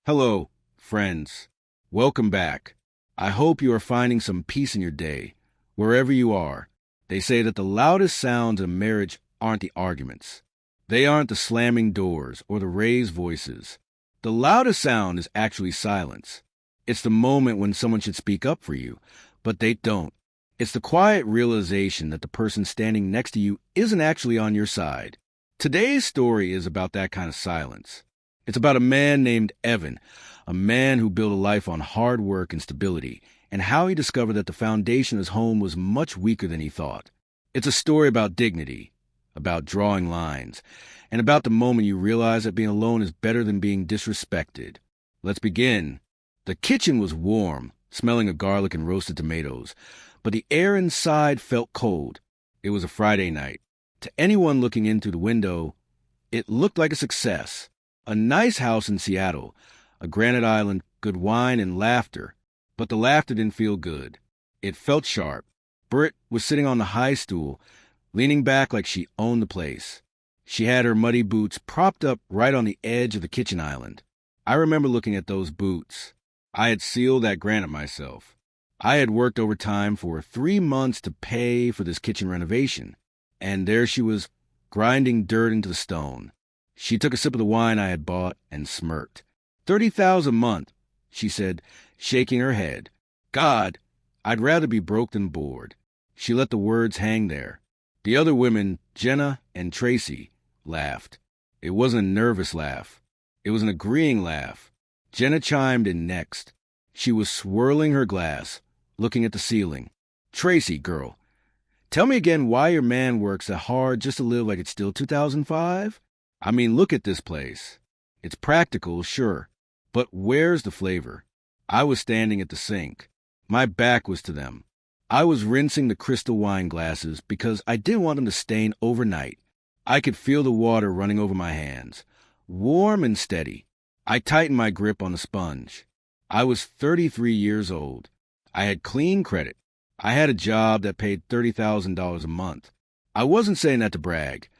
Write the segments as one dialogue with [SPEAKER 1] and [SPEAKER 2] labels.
[SPEAKER 1] Hello, friends. Welcome back. I hope you are finding some peace in your day, wherever you are. They say that the loudest sounds in marriage aren't the arguments. They aren't the slamming doors or the raised voices. The loudest sound is actually silence. It's the moment when someone should speak up for you, but they don't. It's the quiet realization that the person standing next to you isn't actually on your side. Today's story is about that kind of silence. It's about a man named Evan, a man who built a life on hard work and stability, and how he discovered that the foundation of his home was much weaker than he thought. It's a story about dignity, about drawing lines, and about the moment you realize that being alone is better than being disrespected. Let's begin. The kitchen was warm, smelling of garlic and roasted tomatoes, but the air inside felt cold. It was a Friday night. To anyone looking in through the window, it looked like a success. A nice house in Seattle, a granite island, good wine and laughter. But the laughter didn't feel good. It felt sharp. Britt was sitting on the high stool, leaning back like she owned the place. She had her muddy boots propped up right on the edge of the kitchen island. I remember looking at those boots. I had sealed that granite myself. I had worked overtime for 3 months to pay for this kitchen renovation. And there she was, grinding dirt into the stone. She took a sip of the wine I had bought and smirked. $30,000 a month, she said, shaking her head. God, I'd rather be broke than bored. She let the words hang there. The other women, Jenna and Tracy, laughed. It wasn't a nervous laugh. It was an agreeing laugh. Jenna chimed in next. She was swirling her glass, looking at the ceiling. Tracy, girl, tell me again why your man works that hard just to live like it's still 2005? I mean, look at this place. It's practical, sure, but where's the flavor? I was standing at the sink. My back was to them. I was rinsing the crystal wine glasses because I didn't want them to stain overnight. I could feel the water running over my hands, warm and steady. I tightened my grip on the sponge. I was 33 years old. I had clean credit. I had a job that paid $30,000 a month. I wasn't saying that to brag.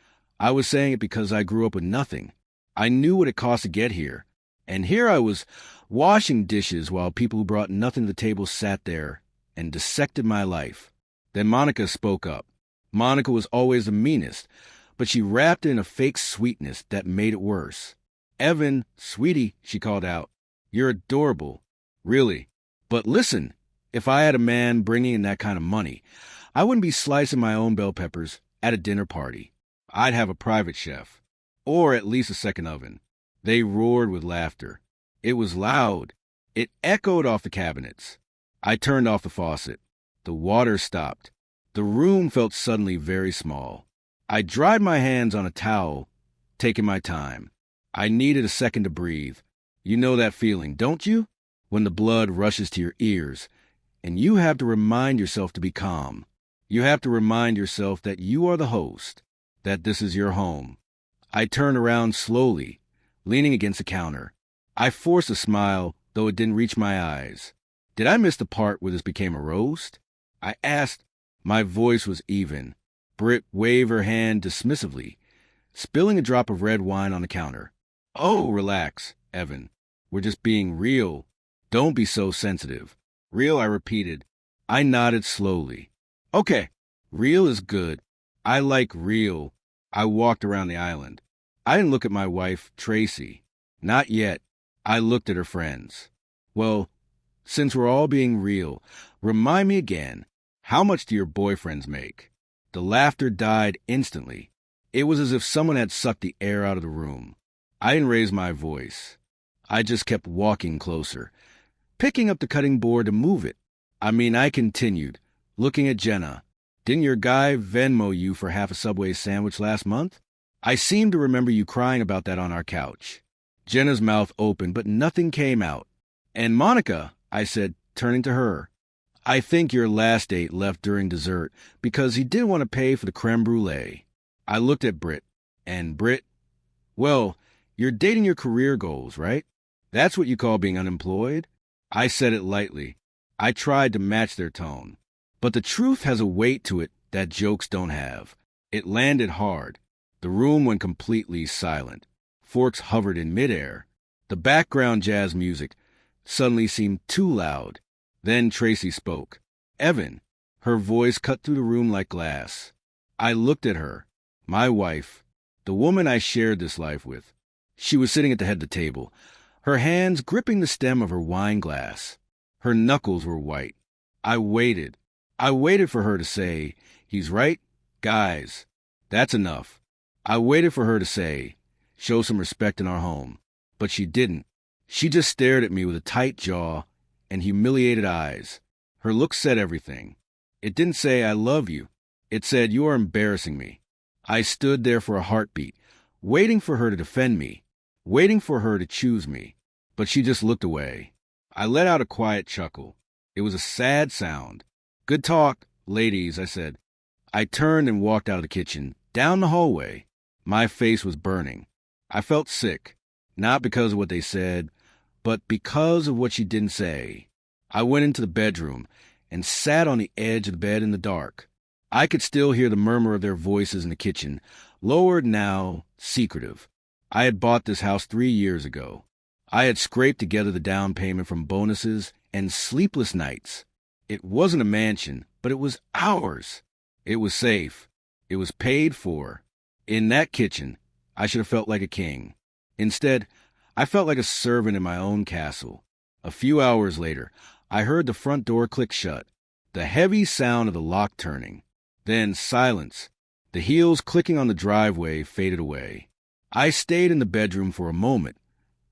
[SPEAKER 1] I was saying it because I grew up with nothing. I knew what it cost to get here. And here I was, washing dishes while people who brought nothing to the table sat there and dissected my life. Then Monica spoke up. Monica was always the meanest, but she wrapped it in a fake sweetness that made it worse. Evan, sweetie, she called out, you're adorable. Really. But listen, if I had a man bringing in that kind of money, I wouldn't be slicing my own bell peppers at a dinner party. I'd have a private chef, or at least a second oven. They roared with laughter. It was loud. It echoed off the cabinets. I turned off the faucet. The water stopped. The room felt suddenly very small. I dried my hands on a towel, taking my time. I needed a second to breathe. You know that feeling, don't you? When the blood rushes to your ears, and you have to remind yourself to be calm. You have to remind yourself that you are the host, that this is your home. I turned around slowly, leaning against the counter. I forced a smile, though it didn't reach my eyes. Did I miss the part where this became a roast? I asked. My voice was even. Britt waved her hand dismissively, spilling a drop of red wine on the counter. Oh, relax, Evan. We're just being real. Don't be so sensitive. Real, I repeated. I nodded slowly. Okay, real is good. I like real. I walked around the island. I didn't look at my wife, Tracy. Not yet. I looked at her friends. Well, since we're all being real, remind me again, how much do your boyfriends make? The laughter died instantly. It was as if someone had sucked the air out of the room. I didn't raise my voice. I just kept walking closer, picking up the cutting board to move it. I continued, looking at Jenna. Didn't your guy Venmo you for half a Subway sandwich last month? I seem to remember you crying about that on our couch. Jenna's mouth opened, but nothing came out. And Monica, I said, turning to her. I think your last date left during dessert because he didn't want to pay for the creme brulee. I looked at Britt. And Britt, well, you're dating your career goals, right? That's what you call being unemployed? I said it lightly. I tried to match their tone. But the truth has a weight to it that jokes don't have. It landed hard. The room went completely silent. Forks hovered in midair. The background jazz music suddenly seemed too loud. Then Tracy spoke. Evan. Her voice cut through the room like glass. I looked at her. My wife. The woman I shared this life with. She was sitting at the head of the table, her hands gripping the stem of her wine glass. Her knuckles were white. I waited. I waited for her to say, "He's right. Guys, that's enough." I waited for her to say, "Show some respect in our home." But she didn't. She just stared at me with a tight jaw and humiliated eyes. Her look said everything. It didn't say, "I love you." It said, "You are embarrassing me." I stood there for a heartbeat, waiting for her to defend me, waiting for her to choose me. But she just looked away. I let out a quiet chuckle. It was a sad sound. "Good talk, ladies," I said. I turned and walked out of the kitchen, down the hallway. My face was burning. I felt sick, not because of what they said, but because of what she didn't say. I went into the bedroom and sat on the edge of the bed in the dark. I could still hear the murmur of their voices in the kitchen, lowered now, secretive. I had bought this house 3 years ago. I had scraped together the down payment from bonuses and sleepless nights. It wasn't a mansion, but it was ours. It was safe. It was paid for. In that kitchen, I should have felt like a king. Instead, I felt like a servant in my own castle. A few hours later, I heard the front door click shut, the heavy sound of the lock turning. Then silence. The heels clicking on the driveway faded away. I stayed in the bedroom for a moment,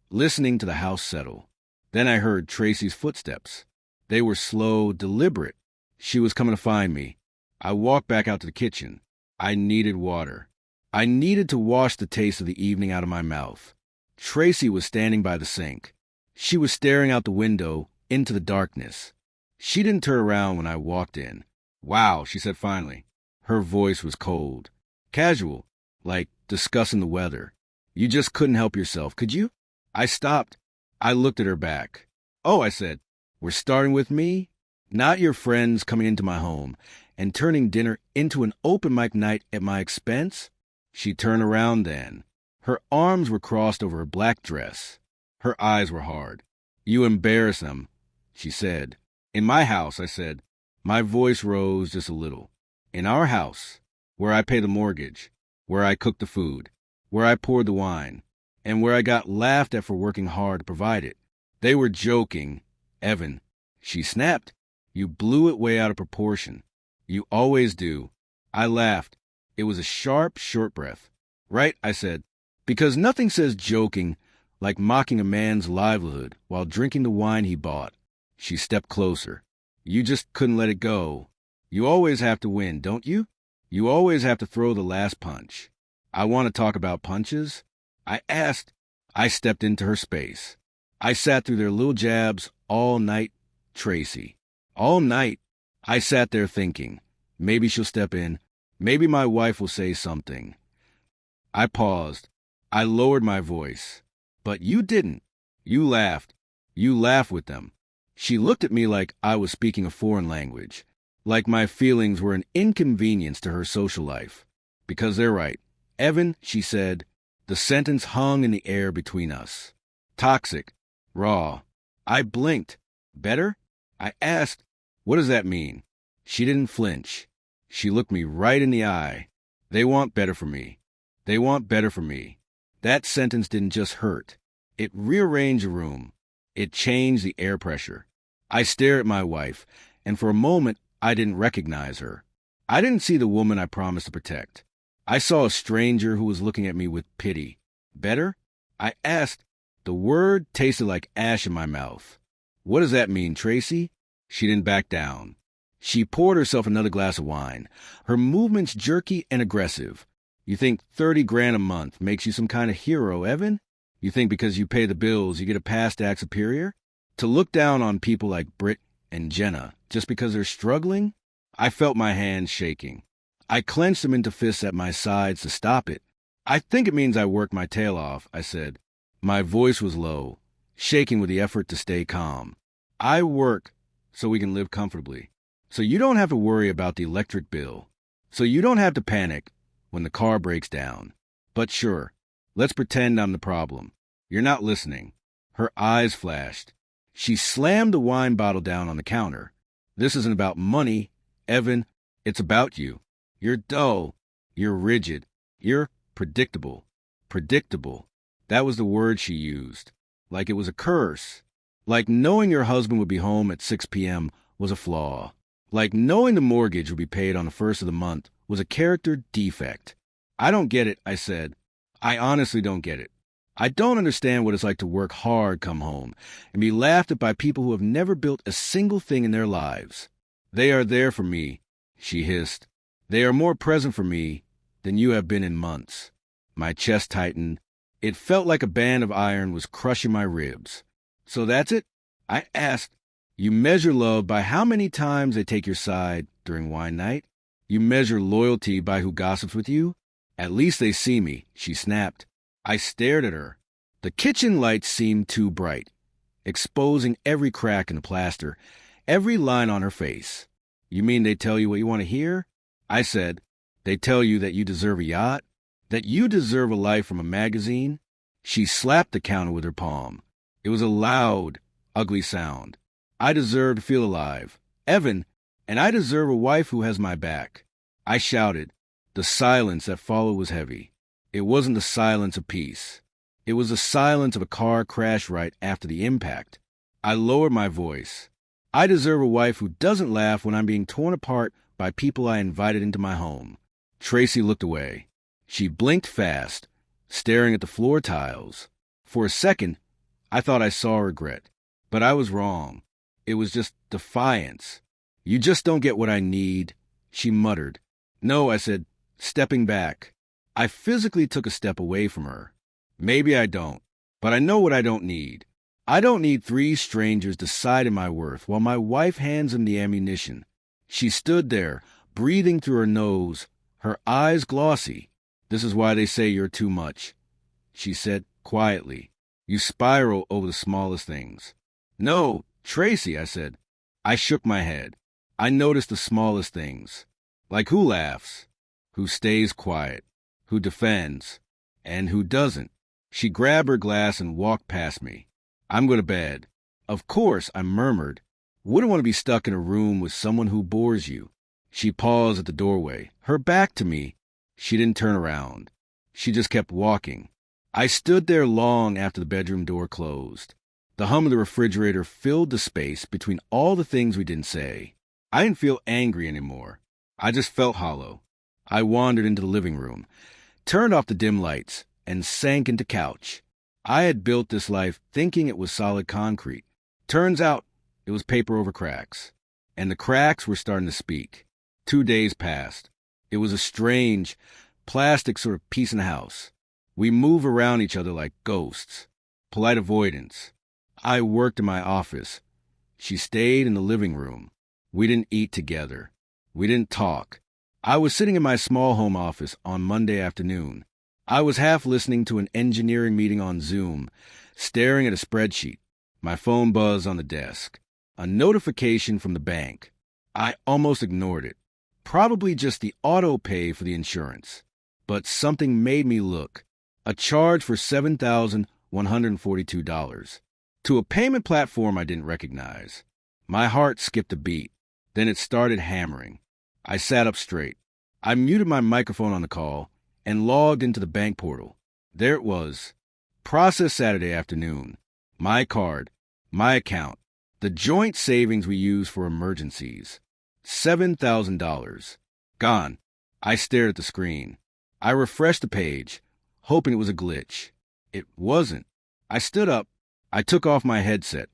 [SPEAKER 1] listening to the house settle. Then I heard Tracy's footsteps. They were slow, deliberate. She was coming to find me. I walked back out to the kitchen. I needed water. I needed to wash the taste of the evening out of my mouth. Tracy was standing by the sink. She was staring out the window into the darkness. She didn't turn around when I walked in. "Wow," she said finally. Her voice was cold. Casual, like discussing the weather. "You just couldn't help yourself, could you?" I stopped. I looked at her back. "Oh," I said, "we're starting with me? Not your friends coming into my home and turning dinner into an open mic night at my expense?" She turned around then. Her arms were crossed over her black dress. Her eyes were hard. "You embarrass them," she said. "In my house," I said. My voice rose just a little. "In our house, where I pay the mortgage, where I cook the food, where I poured the wine, and where I got laughed at for working hard to provide it. They were joking, Evan." She snapped. "You blew it way out of proportion. You always do." I laughed. It was a sharp, short breath. "Right," I said, "because nothing says joking like mocking a man's livelihood while drinking the wine he bought." She stepped closer. "You just couldn't let it go. You always have to win, don't you? You always have to throw the last punch." "I want to talk about punches?" I asked. I stepped into her space. I sat through their little jabs all night, Tracy. All night. I sat there thinking, maybe she'll step in. Maybe my wife will say something. I paused. I lowered my voice. "But you didn't. You laughed. You laughed with them." She looked at me like I was speaking a foreign language, like my feelings were an inconvenience to her social life. "Because they're right. Evan," she said. The sentence hung in the air between us. "Toxic. Raw." I blinked. "Better?" I asked. "What does that mean?" She didn't flinch. She looked me right in the eye. "They want better for me. They want better for me." That sentence didn't just hurt. It rearranged the room. It changed the air pressure. I stared at my wife, and for a moment I didn't recognize her. I didn't see the woman I promised to protect. I saw a stranger who was looking at me with pity. "Better?" I asked. The word tasted like ash in my mouth. "What does that mean, Tracy?" She didn't back down. She poured herself another glass of wine, her movements jerky and aggressive. "You think 30 grand a month makes you some kind of hero, Evan? You think because you pay the bills you get a pass to act superior? To look down on people like Britt and Jenna just because they're struggling?" I felt my hands shaking. I clenched them into fists at my sides to stop it. "I think it means I worked my tail off," I said. My voice was low, shaking with the effort to stay calm. "I work so we can live comfortably. So you don't have to worry about the electric bill. So you don't have to panic when the car breaks down. But sure, let's pretend I'm the problem. You're not listening. Her eyes flashed. She slammed the wine bottle down on the counter. This isn't about money, Evan. It's about you. You're dull. You're rigid. You're predictable. Predictable. That was the word she used. Like it was a curse. Like knowing your husband would be home at 6 p.m. was a flaw. Like knowing the mortgage would be paid on the first of the month was a character defect. I don't get it, I said. I honestly don't get it. I don't understand what it's like to work hard come home and be laughed at by people who have never built a single thing in their lives. They are there for me, she hissed. They are more present for me than you have been in months. My chest tightened. It felt like a band of iron was crushing my ribs. So that's it? I asked. You measure love by how many times they take your side during wine night? You measure loyalty by who gossips with you? At least they see me, she snapped. I stared at her. The kitchen lights seemed too bright, exposing every crack in the plaster, every line on her face. You mean they tell you what you want to hear? I said. They tell you that you deserve a yacht? That you deserve a life from a magazine? She slapped the counter with her palm. It was a loud, ugly sound. I deserve to feel alive. Evan, and I deserve a wife who has my back. I shouted. The silence that followed was heavy. It wasn't the silence of peace. It was the silence of a car crash right after the impact. I lowered my voice. I deserve a wife who doesn't laugh when I'm being torn apart by people I invited into my home. Tracy looked away. She blinked fast, staring at the floor tiles. For a second, I thought I saw regret. But I was wrong. It was just defiance. You just don't get what I need, she muttered. No, I said, stepping back. I physically took a step away from her. Maybe I don't, but I know what I don't need. I don't need 3 strangers deciding my worth while my wife hands them the ammunition. She stood there, breathing through her nose, her eyes glossy. This is why they say you're too much, she said quietly. You spiral over the smallest things. No, Tracy, I said. I shook my head. I noticed the smallest things. Like who laughs, who stays quiet, who defends, and who doesn't. She grabbed her glass and walked past me. I'm going to bed. Of course, I murmured. Wouldn't want to be stuck in a room with someone who bores you. She paused at the doorway, her back to me. She didn't turn around. She just kept walking. I stood there long after the bedroom door closed. The hum of the refrigerator filled the space between all the things we didn't say. I didn't feel angry anymore. I just felt hollow. I wandered into the living room, turned off the dim lights, and sank into couch. I had built this life thinking it was solid concrete. Turns out it was paper over cracks. And the cracks were starting to speak. 2 days passed. It was a strange, plastic sort of peace in the house. We move around each other like ghosts. Polite avoidance. I worked in my office. She stayed in the living room. We didn't eat together. We didn't talk. I was sitting in my small home office on Monday afternoon. I was half listening to an engineering meeting on Zoom, staring at a spreadsheet. My phone buzzed on the desk. A notification from the bank. I almost ignored it. Probably just the auto pay for the insurance. But something made me look. A charge for $7,142. To a payment platform I didn't recognize. My heart skipped a beat. Then it started hammering. I sat up straight. I muted my microphone on the call and logged into the bank portal. There it was. Processed Saturday afternoon. My card. My account. The joint savings we use for emergencies. $7,000. Gone. I stared at the screen. I refreshed the page, hoping it was a glitch. It wasn't. I stood up. I took off my headset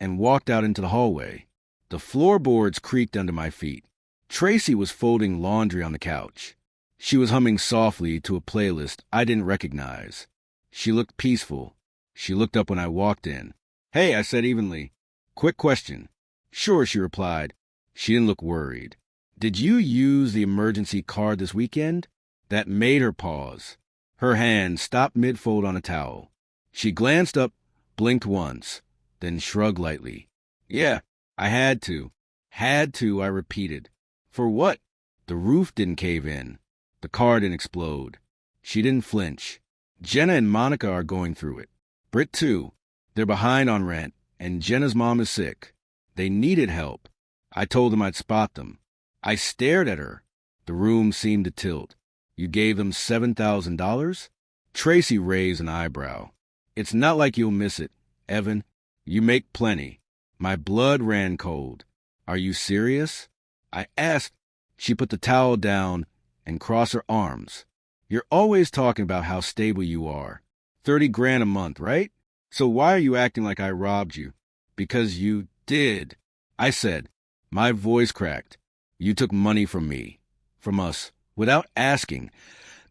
[SPEAKER 1] and walked out into the hallway. The floorboards creaked under my feet. Tracy was folding laundry on the couch. She was humming softly to a playlist I didn't recognize. She looked peaceful. She looked up when I walked in. Hey, I said evenly. Quick question. Sure, she replied. She didn't look worried. Did you use the emergency card this weekend? That made her pause. Her hand stopped mid-fold on a towel. She glanced up, blinked once, then shrugged lightly. Yeah, I had to. Had to, I repeated. For what? The roof didn't cave in. The car didn't explode. She didn't flinch. Jenna and Monica are going through it. Britt too. They're behind on rent, and Jenna's mom is sick. They needed help. I told them I'd spot them. I stared at her. The room seemed to tilt. You gave them $7,000? Tracy raised an eyebrow. It's not like you'll miss it, Evan. You make plenty. My blood ran cold. Are you serious? I asked. She put the towel down and crossed her arms. You're always talking about how stable you are. 30 grand a month, right? So why are you acting like I robbed you? Because you did. I said. My voice cracked. You took money from me, from us, without asking,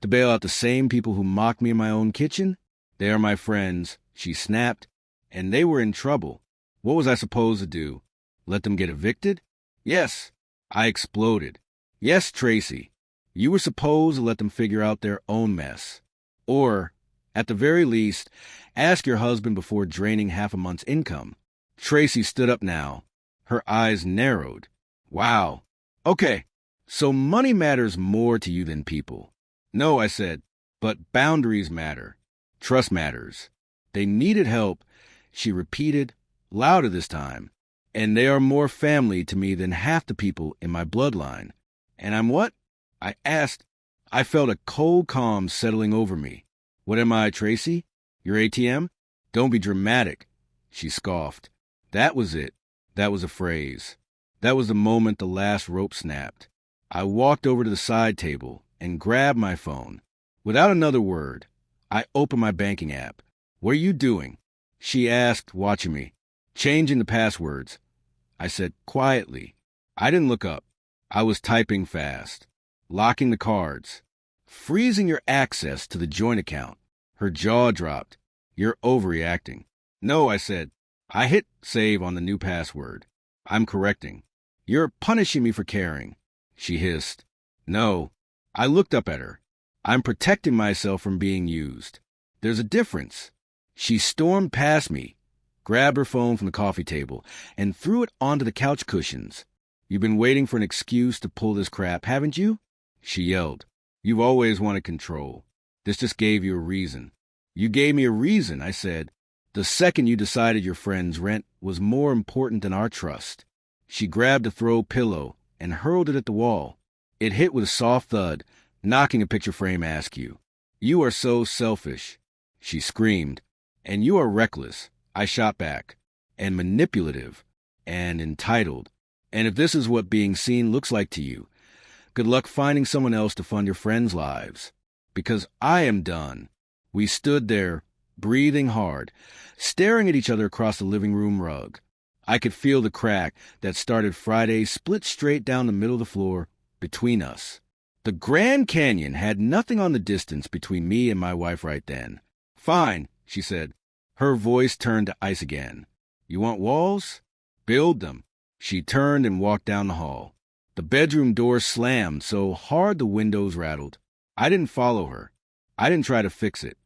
[SPEAKER 1] to bail out the same people who mocked me in my own kitchen? They are my friends, she snapped, and they were in trouble. What was I supposed to do? Let them get evicted? Yes. I exploded. Yes, Tracy. You were supposed to let them figure out their own mess. Or, at the very least, ask your husband before draining half a month's income. Tracy stood up now. Her eyes narrowed. Wow. Okay, so money matters more to you than people. No, I said, but boundaries matter. Trust matters. They needed help, she repeated, louder this time. And they are more family to me than half the people in my bloodline. And I'm what? I asked. I felt a cold calm settling over me. What am I, Tracy? Your ATM? Don't be dramatic, she scoffed. That was it. That was a phrase. That was the moment the last rope snapped. I walked over to the side table and grabbed my phone. Without another word, I opened my banking app. What are you doing? She asked, watching me. Changing the passwords. I said quietly. I didn't look up. I was typing fast. Locking the cards. Freezing your access to the joint account. Her jaw dropped. You're overreacting. No, I said. I hit save on the new password. I'm correcting. You're punishing me for caring, she hissed. No. I looked up at her. I'm protecting myself from being used. There's a difference. She stormed past me, grabbed her phone from the coffee table, and threw it onto the couch cushions. You've been waiting for an excuse to pull this crap, haven't you? She yelled. You've always wanted control. This just gave you a reason. You gave me a reason, I said. The second you decided your friend's rent was more important than our trust. She grabbed a throw pillow and hurled it at the wall. It hit with a soft thud, knocking a picture frame askew. You are so selfish, she screamed. And you are reckless, I shot back. And manipulative. And entitled. And if this is what being seen looks like to you, good luck finding someone else to fund your friends' lives. Because I am done. We stood there, breathing hard, staring at each other across the living room rug. I could feel the crack that started Friday split straight down the middle of the floor between us. The Grand Canyon had nothing on the distance between me and my wife right then. Fine, she said. Her voice turned to ice again. You want walls? Build them. She turned and walked down the hall. The bedroom door slammed so hard the windows rattled. I didn't follow her. I didn't try to fix it.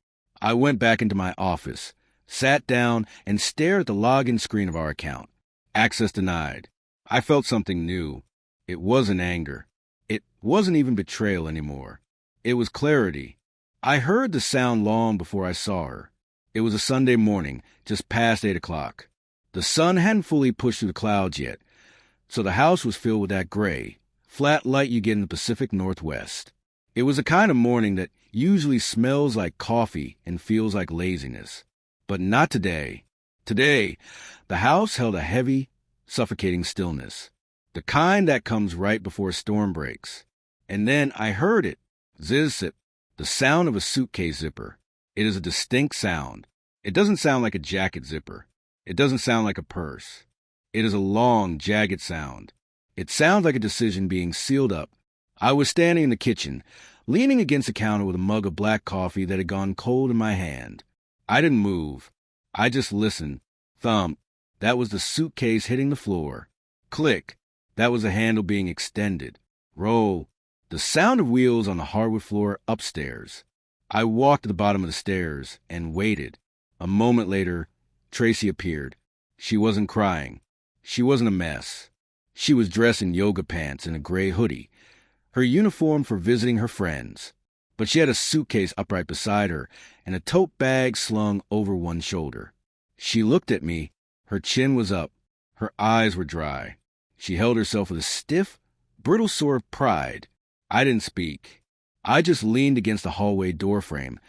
[SPEAKER 1] I went back into my office, sat down, and stared at the login screen of our account. Access denied. I felt something new. It wasn't anger. It wasn't even betrayal anymore. It was clarity. I heard the sound long before I saw her. It was a Sunday morning, just past 8 o'clock. The sun hadn't fully pushed through the clouds yet, so the house was filled with that gray, flat light you get in the Pacific Northwest. It was a kind of morning that usually smells like coffee and feels like laziness. But not today. Today, the house held a heavy, suffocating stillness. The kind that comes right before a storm breaks. And then I heard it. Ziz-zip. The sound of a suitcase zipper. It is a distinct sound. It doesn't sound like a jacket zipper. It doesn't sound like a purse. It is a long, jagged sound. It sounds like a decision being sealed up. I was standing in the kitchen, leaning against the counter with a mug of black coffee that had gone cold in my hand. I didn't move. I just listened. Thump. That was the suitcase hitting the floor. Click. That was the handle being extended. Roll. The sound of wheels on the hardwood floor upstairs. I walked to the bottom of the stairs and waited. A moment later, Tracy appeared. She wasn't crying. She wasn't a mess. She was dressed in yoga pants and a gray hoodie, her uniform for visiting her friends. But she had a suitcase upright beside her and a tote bag slung over one shoulder. She looked at me. Her chin was up. Her eyes were dry. She held herself with a stiff, brittle sort of pride. I didn't speak. I just leaned against the hallway doorframe,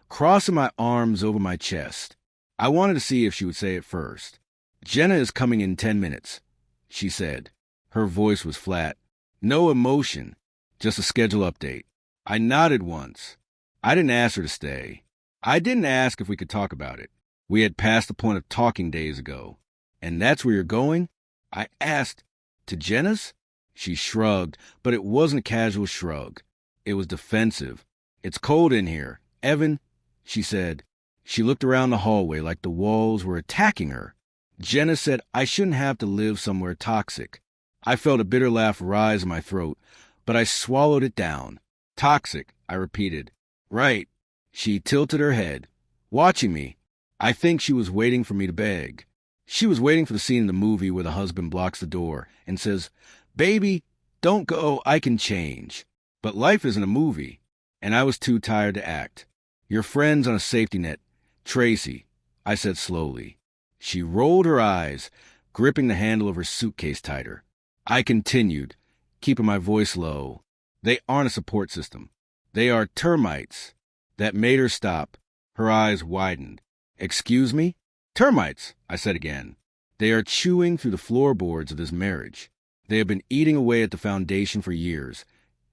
[SPEAKER 1] crossing my arms over my chest. I wanted to see if she would say it first. "Jenna is coming in 10 minutes," she said. Her voice was flat. No emotion, just a schedule update. I nodded once. I didn't ask her to stay. I didn't ask if we could talk about it. We had passed the point of talking days ago. "And that's where you're going?" I asked. "To Jenna's?" She shrugged, but it wasn't a casual shrug. It was defensive. "It's cold in here. Evan," she said. She looked around the hallway like the walls were attacking her. Jenna said I shouldn't have to live somewhere toxic. I felt a bitter laugh rise in my throat, but I swallowed it down. "Toxic," I repeated. "Right." She tilted her head, watching me. I think she was waiting for me to beg. She was waiting for the scene in the movie where the husband blocks the door and says, "Baby, don't go, I can change." But life isn't a movie, and I was too tired to act. "Your friend's on a safety net, Tracy," I said slowly. She rolled her eyes, gripping the handle of her suitcase tighter. I continued, keeping my voice low. "They aren't a support system. They are termites." That made her stop. Her eyes widened. "Excuse me?" "Termites," I said again. "They are chewing through the floorboards of this marriage. They have been eating away at the foundation for years,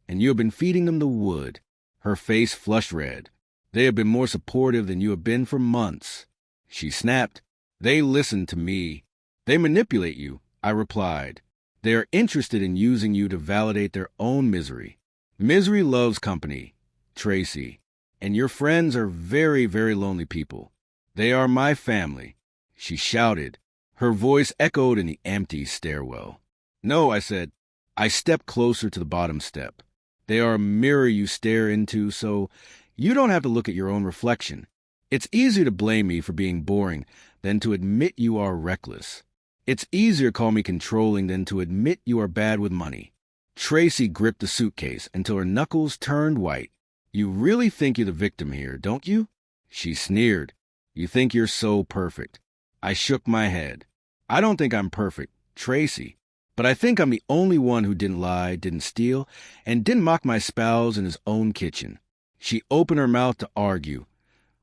[SPEAKER 1] and you have been feeding them the wood." Her face flushed red. "They have been more supportive than you have been for months." She snapped. "They listen to me." "They manipulate you," I replied. "They are interested in using you to validate their own misery. Misery loves company, Tracy. And your friends are very, very lonely people. They are my family." She shouted. Her voice echoed in the empty stairwell. "No," I said. I stepped closer to the bottom step. "They are a mirror you stare into, so you don't have to look at your own reflection. It's easier to blame me for being boring than to admit you are reckless. It's easier to call me controlling than to admit you are bad with money." Tracy gripped the suitcase until her knuckles turned white. "You really think you're the victim here, don't you?" She sneered. "You think you're so perfect." I shook my head. "I don't think I'm perfect, Tracy. But I think I'm the only one who didn't lie, didn't steal, and didn't mock my spouse in his own kitchen." She opened her mouth to argue,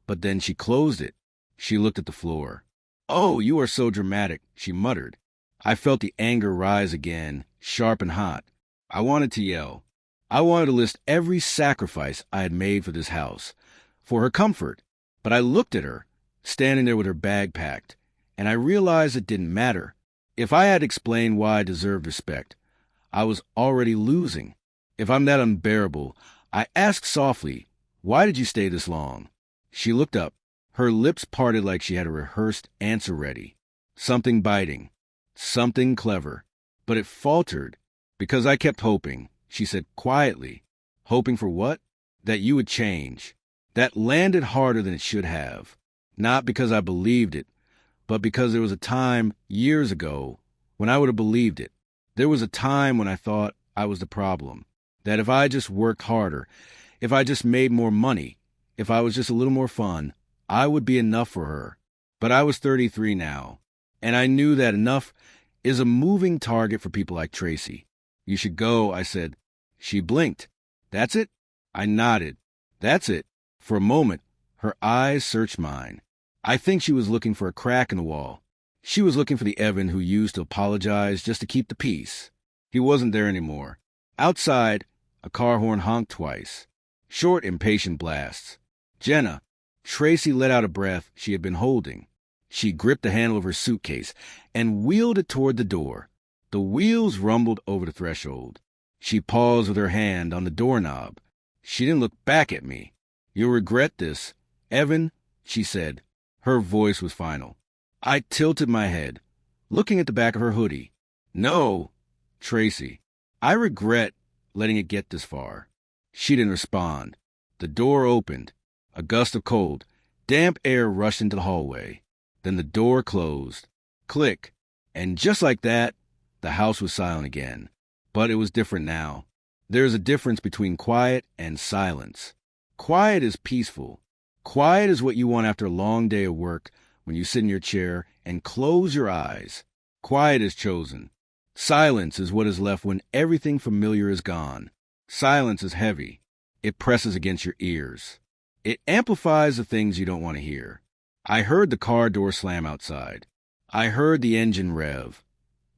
[SPEAKER 1] but then she closed it. She looked at the floor. "Oh, you are so dramatic," she muttered. I felt the anger rise again, sharp and hot. I wanted to yell. I wanted to list every sacrifice I had made for this house, for her comfort. But I looked at her, standing there with her bag packed, and I realized it didn't matter. If I had explained why I deserved respect, I was already losing. If I'm that unbearable, I asked softly, "Why did you stay this long?" She looked up. Her lips parted like she had a rehearsed answer ready. Something biting. Something clever. But it faltered. "Because I kept hoping," she said quietly. "Hoping for what?" "That you would change." That landed harder than it should have. Not because I believed it, but because there was a time, years ago, when I would have believed it. There was a time when I thought I was the problem. That if I just worked harder, if I just made more money, if I was just a little more fun, I would be enough for her. But I was 33 now, and I knew that enough is a moving target for people like Tracy. "You should go," I said. She blinked. "That's it?" I nodded. "That's it." For a moment, her eyes searched mine. I think she was looking for a crack in the wall. She was looking for the Evan who used to apologize just to keep the peace. He wasn't there anymore. Outside, a car horn honked twice. Short, impatient blasts. "Jenna." Tracy let out a breath she had been holding. She gripped the handle of her suitcase and wheeled it toward the door. The wheels rumbled over the threshold. She paused with her hand on the doorknob. She didn't look back at me. "You'll regret this, Evan," she said. Her voice was final. I tilted my head, looking at the back of her hoodie. "No, Tracy, I regret letting it get this far." She didn't respond. The door opened. A gust of cold, damp air rushed into the hallway. Then the door closed. Click. And just like that, the house was silent again. But it was different now. There's a difference between quiet and silence. Quiet is peaceful. Quiet is what you want after a long day of work when you sit in your chair and close your eyes. Quiet is chosen. Silence is what is left when everything familiar is gone. Silence is heavy. It presses against your ears. It amplifies the things you don't want to hear. I heard the car door slam outside. I heard the engine rev.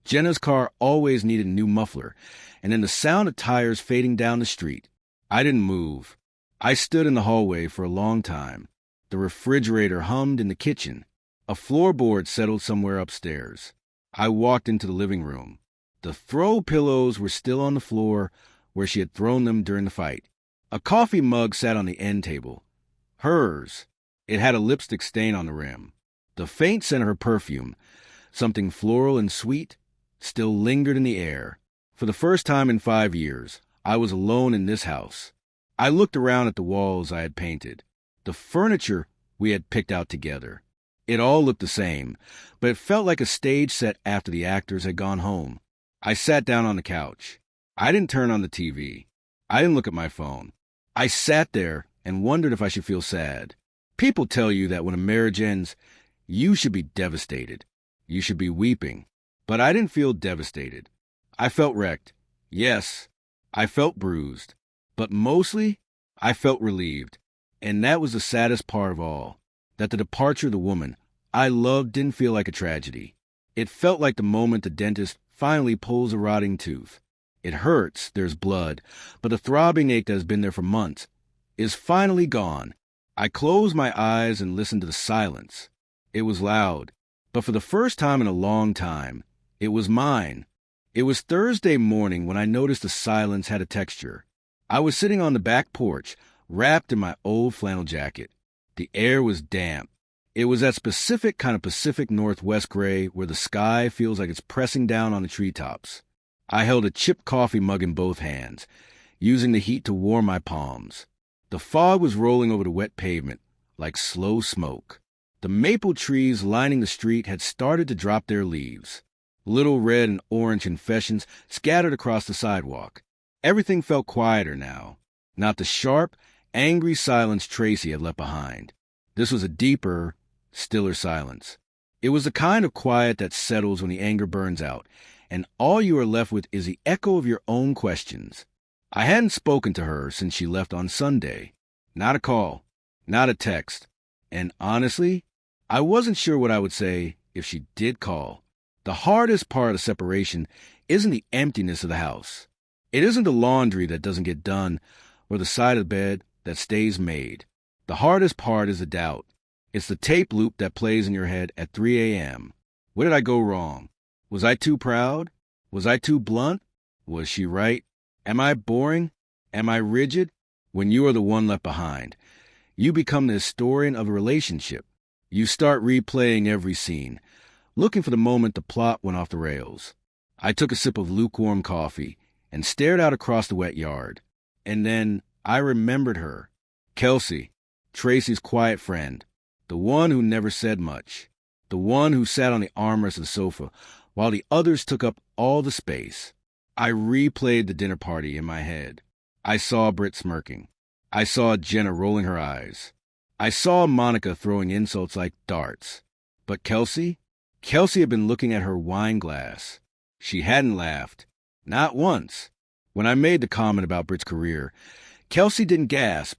[SPEAKER 1] Jenna's car always needed a new muffler, and then the sound of tires fading down the street. I didn't move. I stood in the hallway for a long time. The refrigerator hummed in the kitchen. A floorboard settled somewhere upstairs. I walked into the living room. The throw pillows were still on the floor where she had thrown them during the fight. A coffee mug sat on the end table. Hers. It had a lipstick stain on the rim. The faint scent of her perfume, something floral and sweet, still lingered in the air. For the first time in 5 years, I was alone in this house. I looked around at the walls I had painted, the furniture we had picked out together. It all looked the same, but it felt like a stage set after the actors had gone home. I sat down on the couch. I didn't turn on the TV. I didn't look at my phone. I sat there and wondered if I should feel sad. People tell you that when a marriage ends, you should be devastated. You should be weeping. But I didn't feel devastated. I felt wrecked. Yes, I felt bruised. But mostly, I felt relieved. And that was the saddest part of all, that the departure of the woman I loved didn't feel like a tragedy. It felt like the moment the dentist finally pulls a rotting tooth. It hurts, there's blood, but the throbbing ache that has been there for months is finally gone. I closed my eyes and listened to the silence. It was loud, but for the first time in a long time, it was mine. It was Thursday morning when I noticed the silence had a texture. I was sitting on the back porch, wrapped in my old flannel jacket. The air was damp. It was that specific kind of Pacific Northwest gray where the sky feels like it's pressing down on the treetops. I held a chipped coffee mug in both hands, using the heat to warm my palms. The fog was rolling over the wet pavement like slow smoke. The maple trees lining the street had started to drop their leaves. Little red and orange infessions scattered across the sidewalk. Everything felt quieter now, not the sharp, angry silence Tracy had left behind. This was a deeper, stiller silence. It was the kind of quiet that settles when the anger burns out, and all you are left with is the echo of your own questions. I hadn't spoken to her since she left on Sunday. Not a call, not a text. And honestly, I wasn't sure what I would say if she did call. The hardest part of separation isn't the emptiness of the house. It isn't the laundry that doesn't get done or the side of the bed that stays made. The hardest part is the doubt. It's the tape loop that plays in your head at 3 a.m. What did I go wrong? Was I too proud? Was I too blunt? Was she right? Am I boring? Am I rigid? When you are the one left behind, you become the historian of a relationship. You start replaying every scene, looking for the moment the plot went off the rails. I took a sip of lukewarm coffee and stared out across the wet yard. And then I remembered her. Kelsey, Tracy's quiet friend, the one who never said much, the one who sat on the armrest of the sofa while the others took up all the space. I replayed the dinner party in my head. I saw Britt smirking. I saw Jenna rolling her eyes. I saw Monica throwing insults like darts. But Kelsey had been looking at her wine glass. She hadn't laughed. Not once. When I made the comment about Britt's career, Kelsey didn't gasp.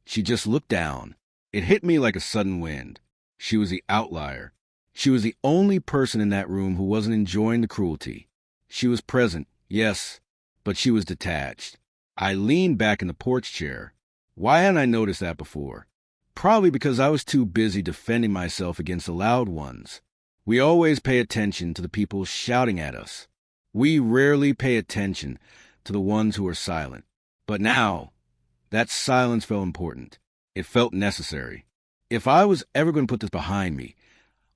[SPEAKER 1] She just looked down. It hit me like a sudden wind. She was the outlier. She was the only person in that room who wasn't enjoying the cruelty. She was present, yes, but she was detached. I leaned back in the porch chair. Why hadn't I noticed that before? Probably because I was too busy defending myself against the loud ones. We always pay attention to the people shouting at us. We rarely pay attention to the ones who are silent. But now, that silence felt important. It felt necessary. If I was ever going to put this behind me,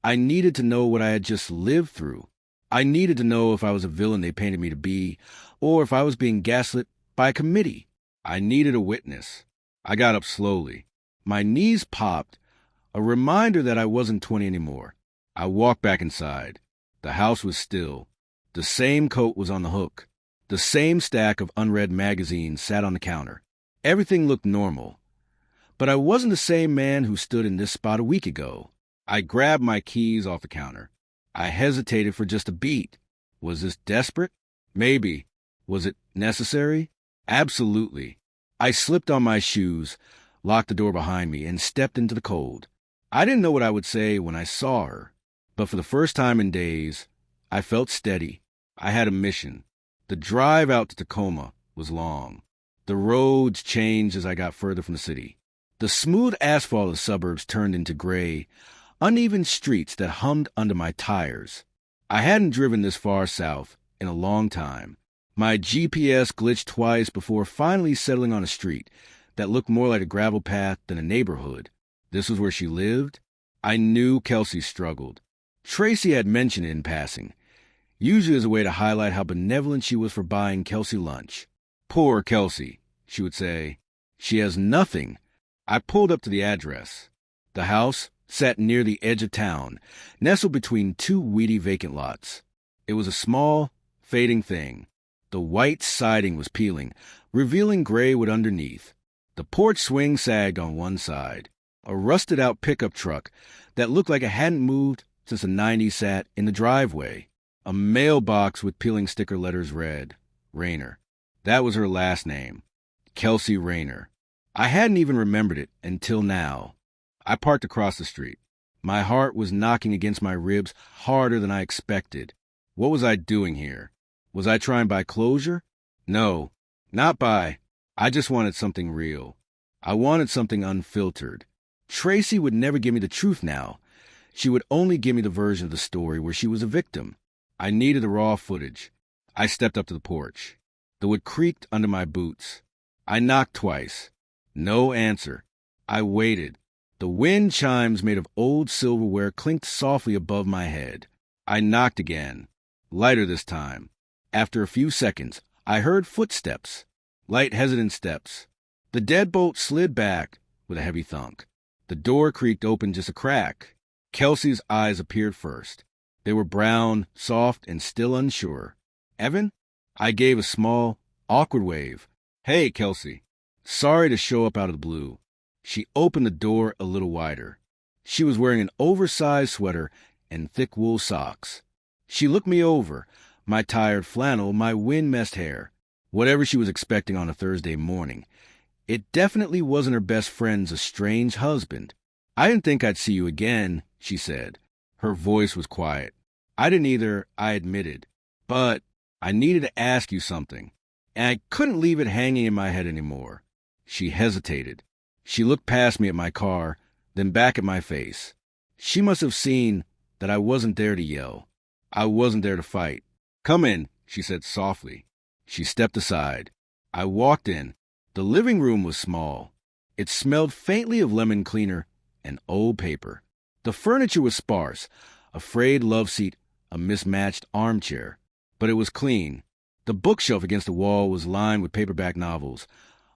[SPEAKER 1] I needed to know what I had just lived through. I needed to know if I was a villain they painted me to be, or if I was being gaslit by a committee. I needed a witness. I got up slowly. My knees popped, a reminder that I wasn't 20 anymore. I walked back inside. The house was still. The same coat was on the hook. The same stack of unread magazines sat on the counter. Everything looked normal. But I wasn't the same man who stood in this spot a week ago. I grabbed my keys off the counter. I hesitated for just a beat. Was this desperate? Maybe. Was it necessary? Absolutely. I slipped on my shoes, locked the door behind me, and stepped into the cold. I didn't know what I would say when I saw her, but for the first time in days, I felt steady. I had a mission. The drive out to Tacoma was long. The roads changed as I got further from the city. The smooth asphalt of the suburbs turned into gray, uneven streets that hummed under my tires. I hadn't driven this far south in a long time. My GPS glitched twice before finally settling on a street that looked more like a gravel path than a neighborhood. This was where she lived? I knew Kelsey struggled. Tracy had mentioned it in passing, usually as a way to highlight how benevolent she was for buying Kelsey lunch. Poor Kelsey, she would say. She has nothing. I pulled up to the address. The house sat near the edge of town, nestled between two weedy vacant lots. It was a small, fading thing. The white siding was peeling, revealing gray wood underneath. The porch swing sagged on one side. A rusted-out pickup truck that looked like it hadn't moved since the 90s sat in the driveway. A mailbox with peeling sticker letters read, Rayner. That was her last name, Kelsey Rayner. I hadn't even remembered it until now. I parked across the street. My heart was knocking against my ribs harder than I expected. What was I doing here? Was I trying by closure? No, not by. I just wanted something real. I wanted something unfiltered. Tracy would never give me the truth now. She would only give me the version of the story where she was a victim. I needed the raw footage. I stepped up to the porch. The wood creaked under my boots. I knocked twice. No answer. I waited. The wind chimes made of old silverware clinked softly above my head. I knocked again. Lighter this time. After a few seconds, I heard footsteps. Light, hesitant steps. The deadbolt slid back with a heavy thunk. The door creaked open just a crack. Kelsey's eyes appeared first. They were brown, soft, and still unsure. Evan? I gave a small, awkward wave. Hey, Kelsey. Sorry to show up out of the blue. She opened the door a little wider. She was wearing an oversized sweater and thick wool socks. She looked me over, my tired flannel, my wind-messed hair. Whatever she was expecting on a Thursday morning. It definitely wasn't her best friend's estranged husband. I didn't think I'd see you again, she said. Her voice was quiet. I didn't either, I admitted. But I needed to ask you something, and I couldn't leave it hanging in my head anymore. She hesitated. She looked past me at my car, then back at my face. She must have seen that I wasn't there to yell. I wasn't there to fight. Come in, she said softly. She stepped aside. I walked in. The living room was small. It smelled faintly of lemon cleaner and old paper. The furniture was sparse, a frayed love seat, a mismatched armchair. But it was clean. The bookshelf against the wall was lined with paperback novels,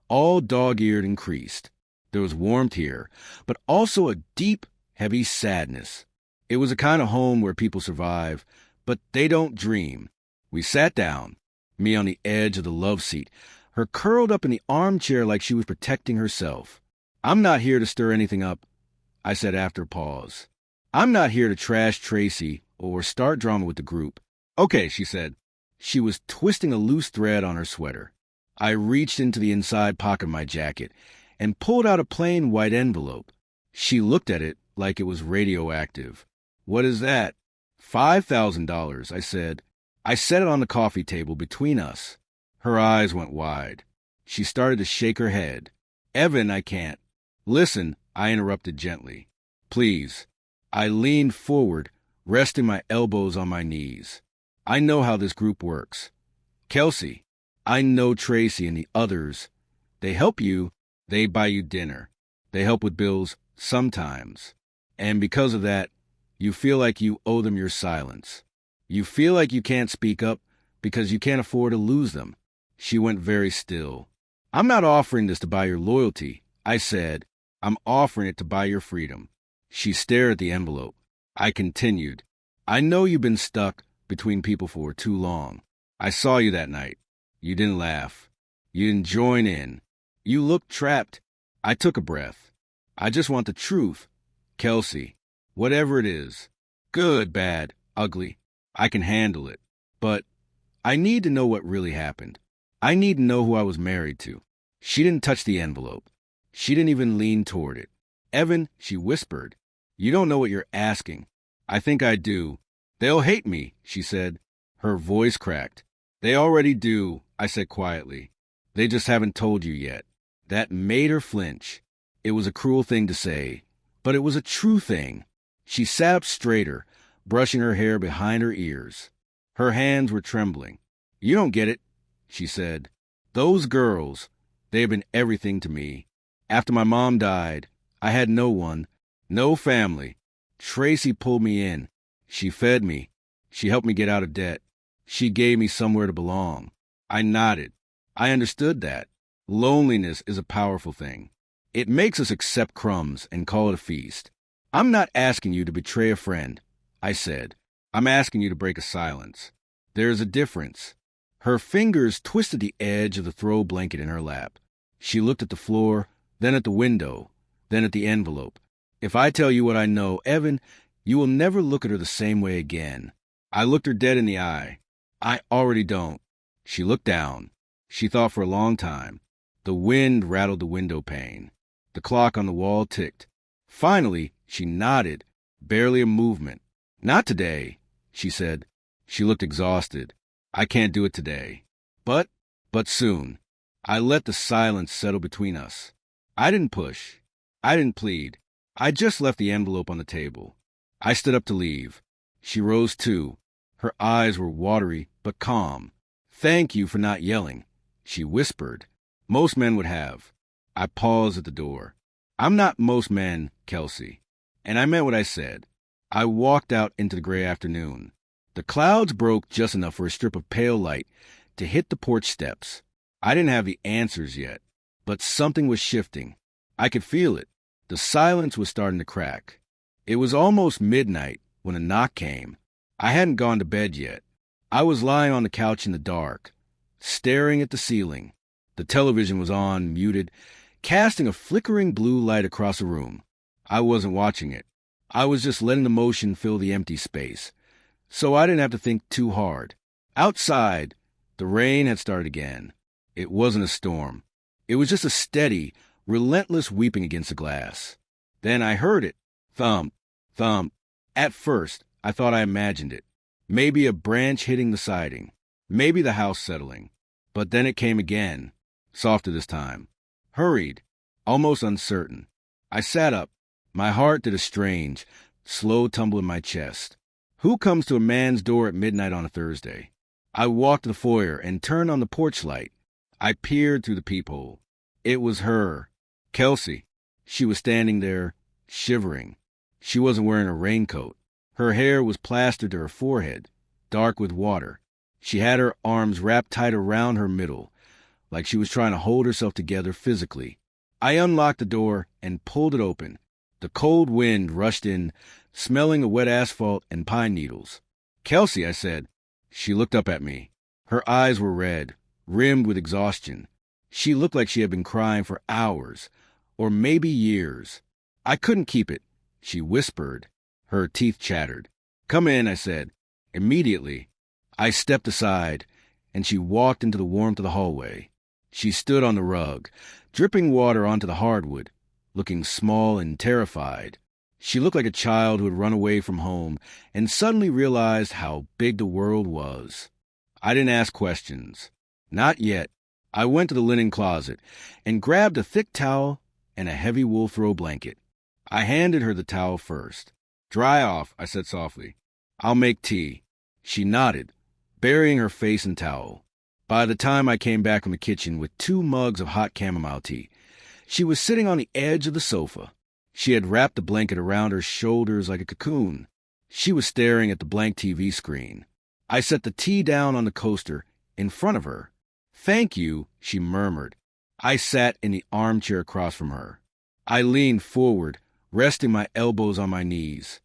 [SPEAKER 1] all dog-eared and creased. There was warmth here, but also a deep, heavy sadness. It was a kind of home where people survive, but they don't dream. We sat down, me on the edge of the love seat, her curled up in the armchair like she was protecting herself. I'm not here to stir anything up, I said after a pause. I'm not here to trash Tracy or start drama with the group. Okay, she said. She was twisting a loose thread on her sweater. I reached into the inside pocket of my jacket and pulled out a plain white envelope. She looked at it like it was radioactive. What is that? $5,000, I said. I set it on the coffee table between us. Her eyes went wide. She started to shake her head. Evan, I can't. Listen, I interrupted gently. Please. I leaned forward, resting my elbows on my knees. I know how this group works. Kelsey, I know Tracy and the others. They help you. They buy you dinner. They help with bills sometimes. And because of that, you feel like you owe them your silence. You feel like you can't speak up because you can't afford to lose them. She went very still. I'm not offering this to buy your loyalty, I said. I'm offering it to buy your freedom. She stared at the envelope. I continued. I know you've been stuck between people for too long. I saw you that night. You didn't laugh. You didn't join in. You looked trapped. I took a breath. I just want the truth. Kelsey, Whatever it is. Good, bad, ugly. I can handle it. But I need to know what really happened. I need to know who I was married to. She didn't touch the envelope. She didn't even lean toward it. Evan, she whispered, you don't know what you're asking. I think I do. They'll hate me, she said. Her voice cracked. They already do, I said quietly. They just haven't told you yet. That made her flinch. It was a cruel thing to say, but it was a true thing. She sat up straighter, brushing her hair behind her ears. Her hands were trembling. You don't get it, she said. Those girls, they have been everything to me. After my mom died, I had no one, no family. Tracy pulled me in. She fed me. She helped me get out of debt. She gave me somewhere to belong. I nodded. I understood that. Loneliness is a powerful thing. It makes us accept crumbs and call it a feast. I'm not asking you to betray a friend, I said. I'm asking you to break a silence. There's a difference. Her fingers twisted the edge of the throw blanket in her lap. She looked at the floor, then at the window, then at the envelope. If I tell you what I know, Evan, you will never look at her the same way again. I looked her dead in the eye. I already don't. She looked down. She thought for a long time. The wind rattled the window pane. The clock on the wall ticked. Finally, she nodded, barely a movement. Not today, she said. She looked exhausted. I can't do it today. But soon. I let the silence settle between us. I didn't push. I didn't plead. I just left the envelope on the table. I stood up to leave. She rose too. Her eyes were watery but calm. Thank you for not yelling, she whispered. Most men would have. I paused at the door. I'm not most men, Kelsey. And I meant what I said. I walked out into the gray afternoon. The clouds broke just enough for a strip of pale light to hit the porch steps. I didn't have the answers yet, but something was shifting. I could feel it. The silence was starting to crack. It was almost midnight when a knock came. I hadn't gone to bed yet. I was lying on the couch in the dark, staring at the ceiling. The television was on, muted, casting a flickering blue light across the room. I wasn't watching it. I was just letting the motion fill the empty space, so I didn't have to think too hard. Outside, the rain had started again. It wasn't a storm. It was just a steady, relentless weeping against the glass. Then I heard it. Thump, thump. At first, I thought I imagined it. Maybe a branch hitting the siding. Maybe the house settling. But then it came again, softer this time. Hurried, almost uncertain. I sat up. My heart did a strange, slow tumble in my chest. Who comes to a man's door at midnight on a Thursday? I walked to the foyer and turned on the porch light. I peered through the peephole. It was her, Kelsey. She was standing there, shivering. She wasn't wearing a raincoat. Her hair was plastered to her forehead, dark with water. She had her arms wrapped tight around her middle, like she was trying to hold herself together physically. I unlocked the door and pulled it open. The cold wind rushed in, smelling of wet asphalt and pine needles. Kelsey, I said. She looked up at me. Her eyes were red, rimmed with exhaustion. She looked like she had been crying for hours, or maybe years. I couldn't keep it, she whispered. Her teeth chattered. Come in, I said. Immediately, I stepped aside, and she walked into the warmth of the hallway. She stood on the rug, dripping water onto the hardwood, looking small and terrified. She looked like a child who had run away from home and suddenly realized how big the world was. I didn't ask questions. Not yet. I went to the linen closet and grabbed a thick towel and a heavy wool throw blanket. I handed her the towel first. Dry off, I said softly. I'll make tea. She nodded, burying her face in towel. By the time I came back from the kitchen with 2 mugs of hot chamomile tea, she was sitting on the edge of the sofa. She had wrapped the blanket around her shoulders like a cocoon. She was staring at the blank TV screen. I set the tea down on the coaster in front of her. Thank you, she murmured. I sat in the armchair across from her. I leaned forward, resting my elbows on my knees.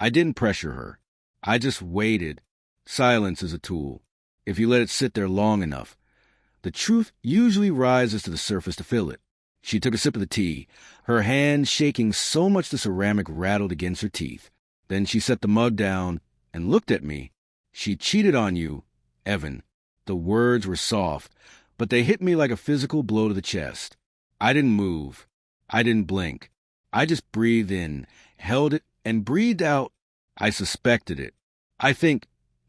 [SPEAKER 1] I didn't pressure her. I just waited. Silence is a tool. If you let it sit there long enough, the truth usually rises to the surface to fill it. She took a sip of the tea, her hand shaking so much the ceramic rattled against her teeth. Then she set the mug down and looked at me. "She cheated on you, Evan." The words were soft, but they hit me like a physical blow to the chest. I didn't move. I didn't blink. I just breathed in, held it, and breathed out. I suspected it. I think,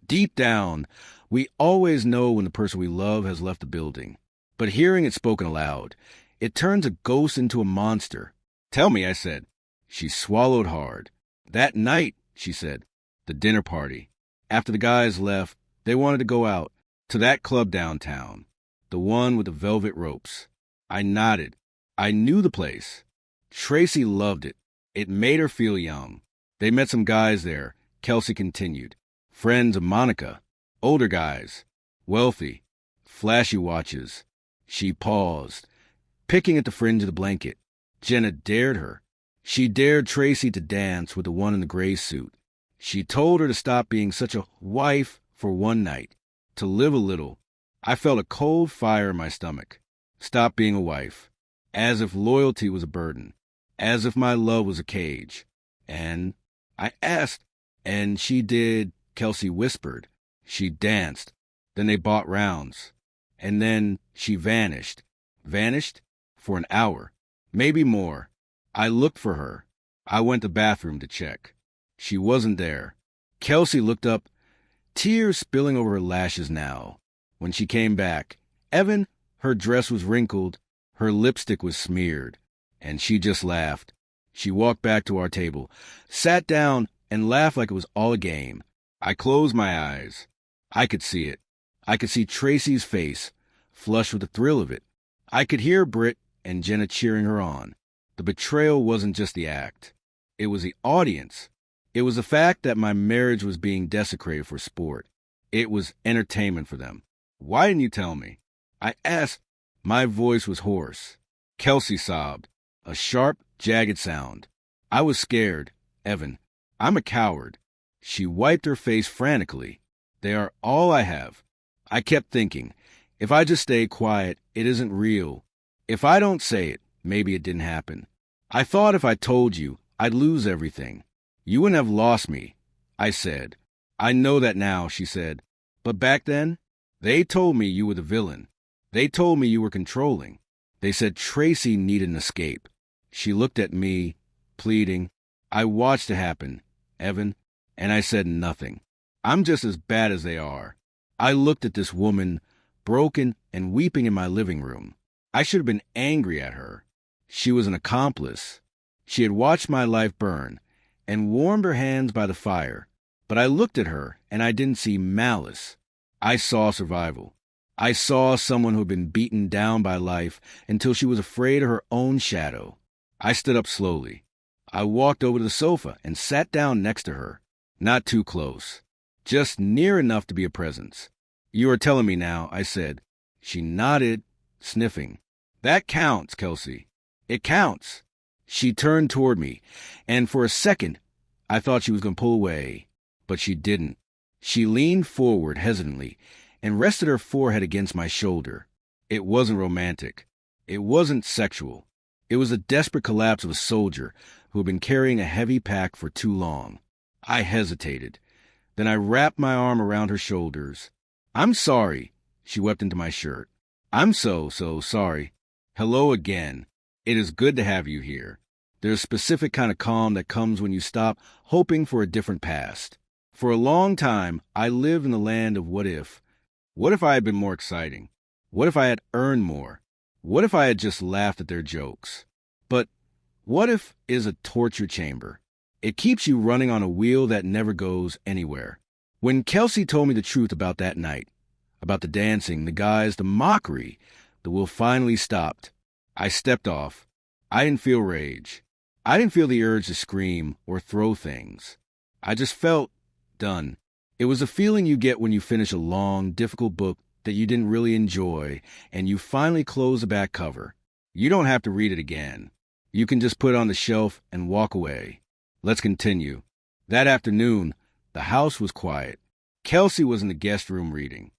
[SPEAKER 1] deep down, we always know when the person we love has left the building. But hearing it spoken aloud, it turns a ghost into a monster. "Tell me," I said. She swallowed hard. "That night," she said, "the dinner party. After the guys left, they wanted to go out to that club downtown, the one with the velvet ropes." I nodded. I knew the place. Tracy loved it. It made her feel young. They met some guys there, Kelsey continued. Friends of Monica. Older guys. Wealthy. Flashy watches. She paused, picking at the fringe of the blanket. Jenna dared her. She dared Tracy to dance with the one in the gray suit. She told her to stop being such a wife for one night, to live a little. I felt a cold fire in my stomach. Stop being a wife. As if loyalty was a burden. As if my love was a cage. And I asked, and she did, Kelsey whispered. She danced. Then they bought rounds. And then she vanished. Vanished for an hour. Maybe more. I looked for her. I went to the bathroom to check. She wasn't there. Kelsey looked up, tears spilling over her lashes now. When she came back, Evan, her dress was wrinkled, her lipstick was smeared, and she just laughed. She walked back to our table, sat down, and laughed like it was all a game. I closed my eyes. I could see it. I could see Tracy's face, flushed with the thrill of it. I could hear Britt and Jenna cheering her on. The betrayal wasn't just the act. It was the audience. It was the fact that my marriage was being desecrated for sport. It was entertainment for them. "Why didn't you tell me?" I asked. My voice was hoarse. Kelsey sobbed, a sharp, jagged sound. "I was scared, Evan. I'm a coward." She wiped her face frantically. "They are all I have." I kept thinking, if I just stay quiet, it isn't real. If I don't say it, maybe it didn't happen. I thought if I told you, I'd lose everything. "You wouldn't have lost me," I said. "I know that now," she said. "But back then, they told me you were the villain. They told me you were controlling. They said Tracy needed an escape." She looked at me, pleading. I watched it happen, Evan, and I said nothing. I'm just as bad as they are. I looked at this woman, broken and weeping in my living room. I should have been angry at her. She was an accomplice. She had watched my life burn and warmed her hands by the fire. But I looked at her, and I didn't see malice. I saw survival. I saw someone who had been beaten down by life until she was afraid of her own shadow. I stood up slowly. I walked over to the sofa and sat down next to her. Not too close. Just near enough to be a presence. "You are telling me now," I said. She nodded, sniffing. "That counts, Kelsey. It counts." She turned toward me, and for a second, I thought she was going to pull away. But she didn't. She leaned forward hesitantly and rested her forehead against my shoulder. It wasn't romantic. It wasn't sexual. It was the desperate collapse of a soldier who had been carrying a heavy pack for too long. I hesitated. Then I wrapped my arm around her shoulders. "I'm sorry." She wept into my shirt. "I'm so sorry. Hello again. It is good to have you here. There's a specific kind of calm that comes when you stop hoping for a different past. For a long time, I lived in the land of what if. What if I had been more exciting? What if I had earned more? What if I had just laughed at their jokes? But what if is a torture chamber? It keeps you running on a wheel that never goes anywhere. When Kelsey told me the truth about that night, about the dancing, the guys, the mockery, the wheel finally stopped. I stepped off. I didn't feel rage. I didn't feel the urge to scream or throw things. I just felt done. It was a feeling you get when you finish a long, difficult book that you didn't really enjoy, and you finally close the back cover. You don't have to read it again. You can just put it on the shelf and walk away. Let's continue. That afternoon, the house was quiet. Kelsey was in the guest room reading.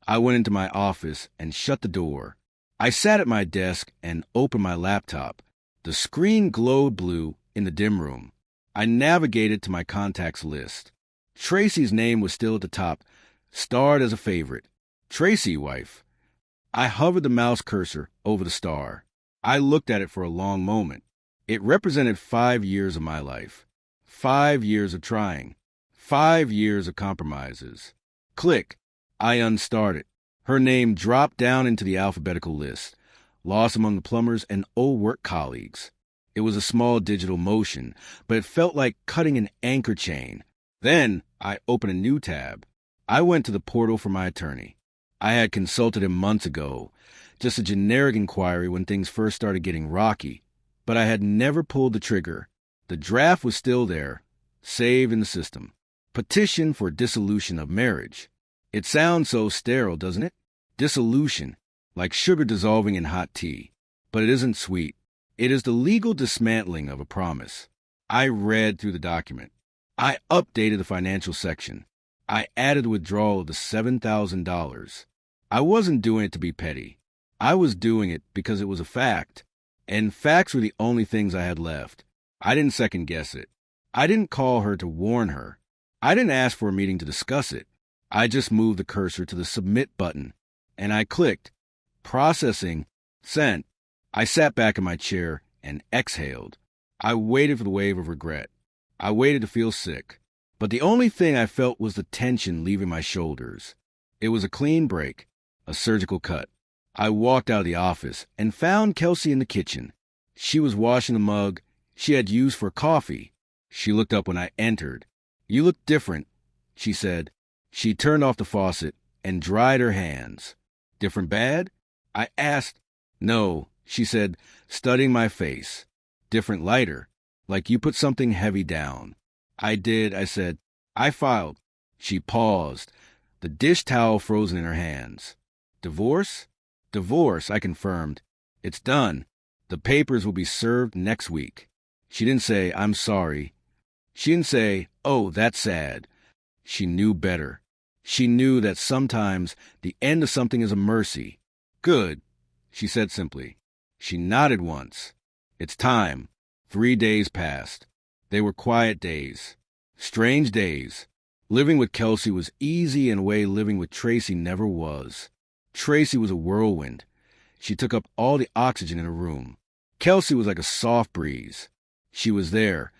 [SPEAKER 1] I went into my office and shut the door. I sat at my desk and opened my laptop. The screen glowed blue in the dim room. I navigated to my contacts list. Tracy's name was still at the top, starred as a favorite. Tracy, wife. I hovered the mouse cursor over the star. I looked at it for a long moment. It represented 5 years of my life. 5 years of trying. 5 years of compromises. Click. I unstarted. Her name dropped down into the alphabetical list, lost among the plumbers and old work colleagues. It was a small digital motion, but it felt like cutting an anchor chain. Then I opened a new tab. I went to the portal for my attorney. I had consulted him months ago, just a generic inquiry when things first started getting rocky, but I had never pulled the trigger. The draft was still there, saved in the system. Petition for dissolution of marriage. It sounds so sterile, doesn't it? Dissolution, like sugar dissolving in hot tea. But it isn't sweet. It is the legal dismantling of a promise. I read through the document. I updated the financial section. I added the withdrawal of the $7,000. I wasn't doing it to be petty. I was doing it because it was a fact. And facts were the only things I had left. I didn't second guess it. I didn't call her to warn her. I didn't ask for a meeting to discuss it. I just moved the cursor to the submit button, and I clicked. Processing. Sent. I sat back in my chair and exhaled. I waited for the wave of regret. I waited to feel sick. But the only thing I felt was the tension leaving my shoulders. It was a clean break, a surgical cut. I walked out of the office and found Kelsey in the kitchen. She was washing the mug she had used for coffee. She looked up when I entered. "You look different," she said. She turned off the faucet and dried her hands. "Different bad?" I asked. "No," she said, studying my face. "Different lighter, like you put something heavy down." "I did," I said. "I filed." She paused, the dish towel frozen in her hands. "Divorce?" "Divorce," I confirmed. "It's done. The papers will be served next week." She didn't say, "I'm sorry." She didn't say, "Oh, that's sad." She knew better. She knew that sometimes the end of something is a mercy. "Good," she said simply. She nodded once. "It's time." 3 days passed. They were quiet days. Strange days. Living with Kelsey was easy in a way living with Tracy never was. Tracy was a whirlwind. She took up all the oxygen in a room. Kelsey was like a soft breeze. She was there,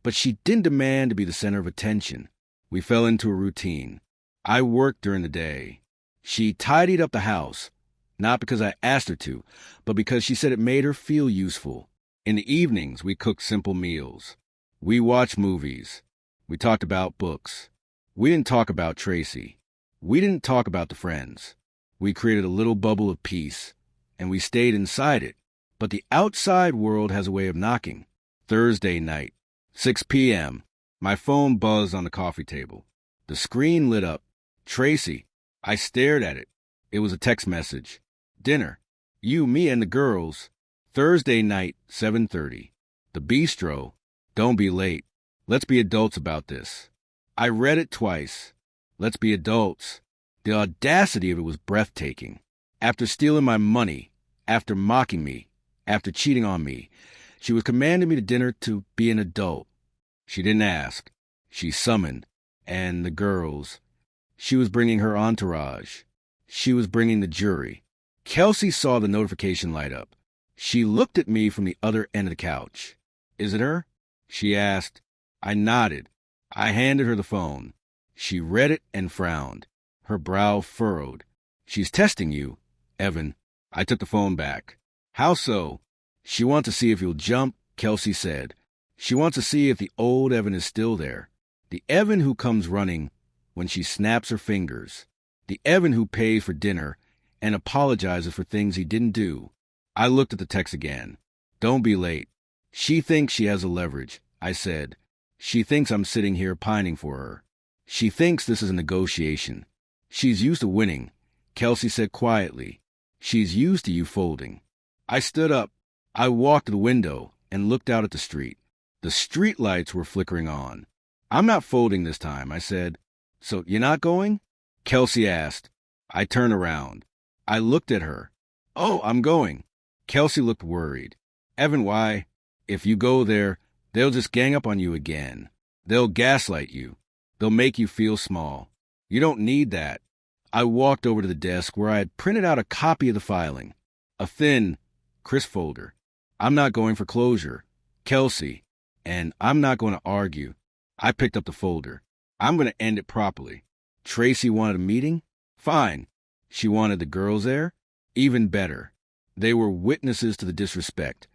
[SPEAKER 1] but she didn't demand to be the center of attention. We fell into a routine. I worked during the day. She tidied up the house, not because I asked her to, but because she said it made her feel useful. In the evenings, we cooked simple meals. We watched movies. We talked about books. We didn't talk about Tracy. We didn't talk about the friends. We created a little bubble of peace, and we stayed inside it. But the outside world has a way of knocking. Thursday night, 6 p.m. My phone buzzed on the coffee table. The screen lit up. "Tracy." I stared at it. It was a text message. "Dinner. You, me, and the girls. Thursday night, 7:30. The bistro. Don't be late. Let's be adults about this." I read it twice. Let's be adults. The audacity of it was breathtaking. After stealing my money, after mocking me, after cheating on me, she was commanding me to dinner to be an adult. She didn't ask. She summoned. And the girls. She was bringing her entourage. She was bringing the jury. Kelsey saw the notification light up. She looked at me from the other end of the couch. "Is it her?" she asked. I nodded. I handed her the phone. She read it and frowned. Her brow furrowed. "She's testing you, Evan." I took the phone back. "How so?" "She wants to see if you'll jump," Kelsey said. "She wants to see if the old Evan is still there. The Evan who comes running when she snaps her fingers. The Evan who pays for dinner and apologizes for things he didn't do." I looked at the text again. "Don't be late." "She thinks she has a leverage," I said. "She thinks I'm sitting here pining for her. She thinks this is a negotiation. She's used to winning," Kelsey said quietly. "She's used to you folding." I stood up. I walked to the window and looked out at the street. The street lights were flickering on. "I'm not folding this time," I said. "So you're not going?" Kelsey asked. I turned around. I looked at her. Oh, I'm going. Kelsey looked worried. Evan, why? If you go there, they'll just gang up on you again. They'll gaslight you. They'll make you feel small. You don't need that. I walked over to the desk where I had printed out a copy of the filing. A thin, crisp folder. I'm not going for closure. Kelsey. And I'm not going to argue. I picked up the folder. I'm going to end it properly. Tracy wanted a meeting? Fine. She wanted the girls there? Even better. They were witnesses to the disrespect.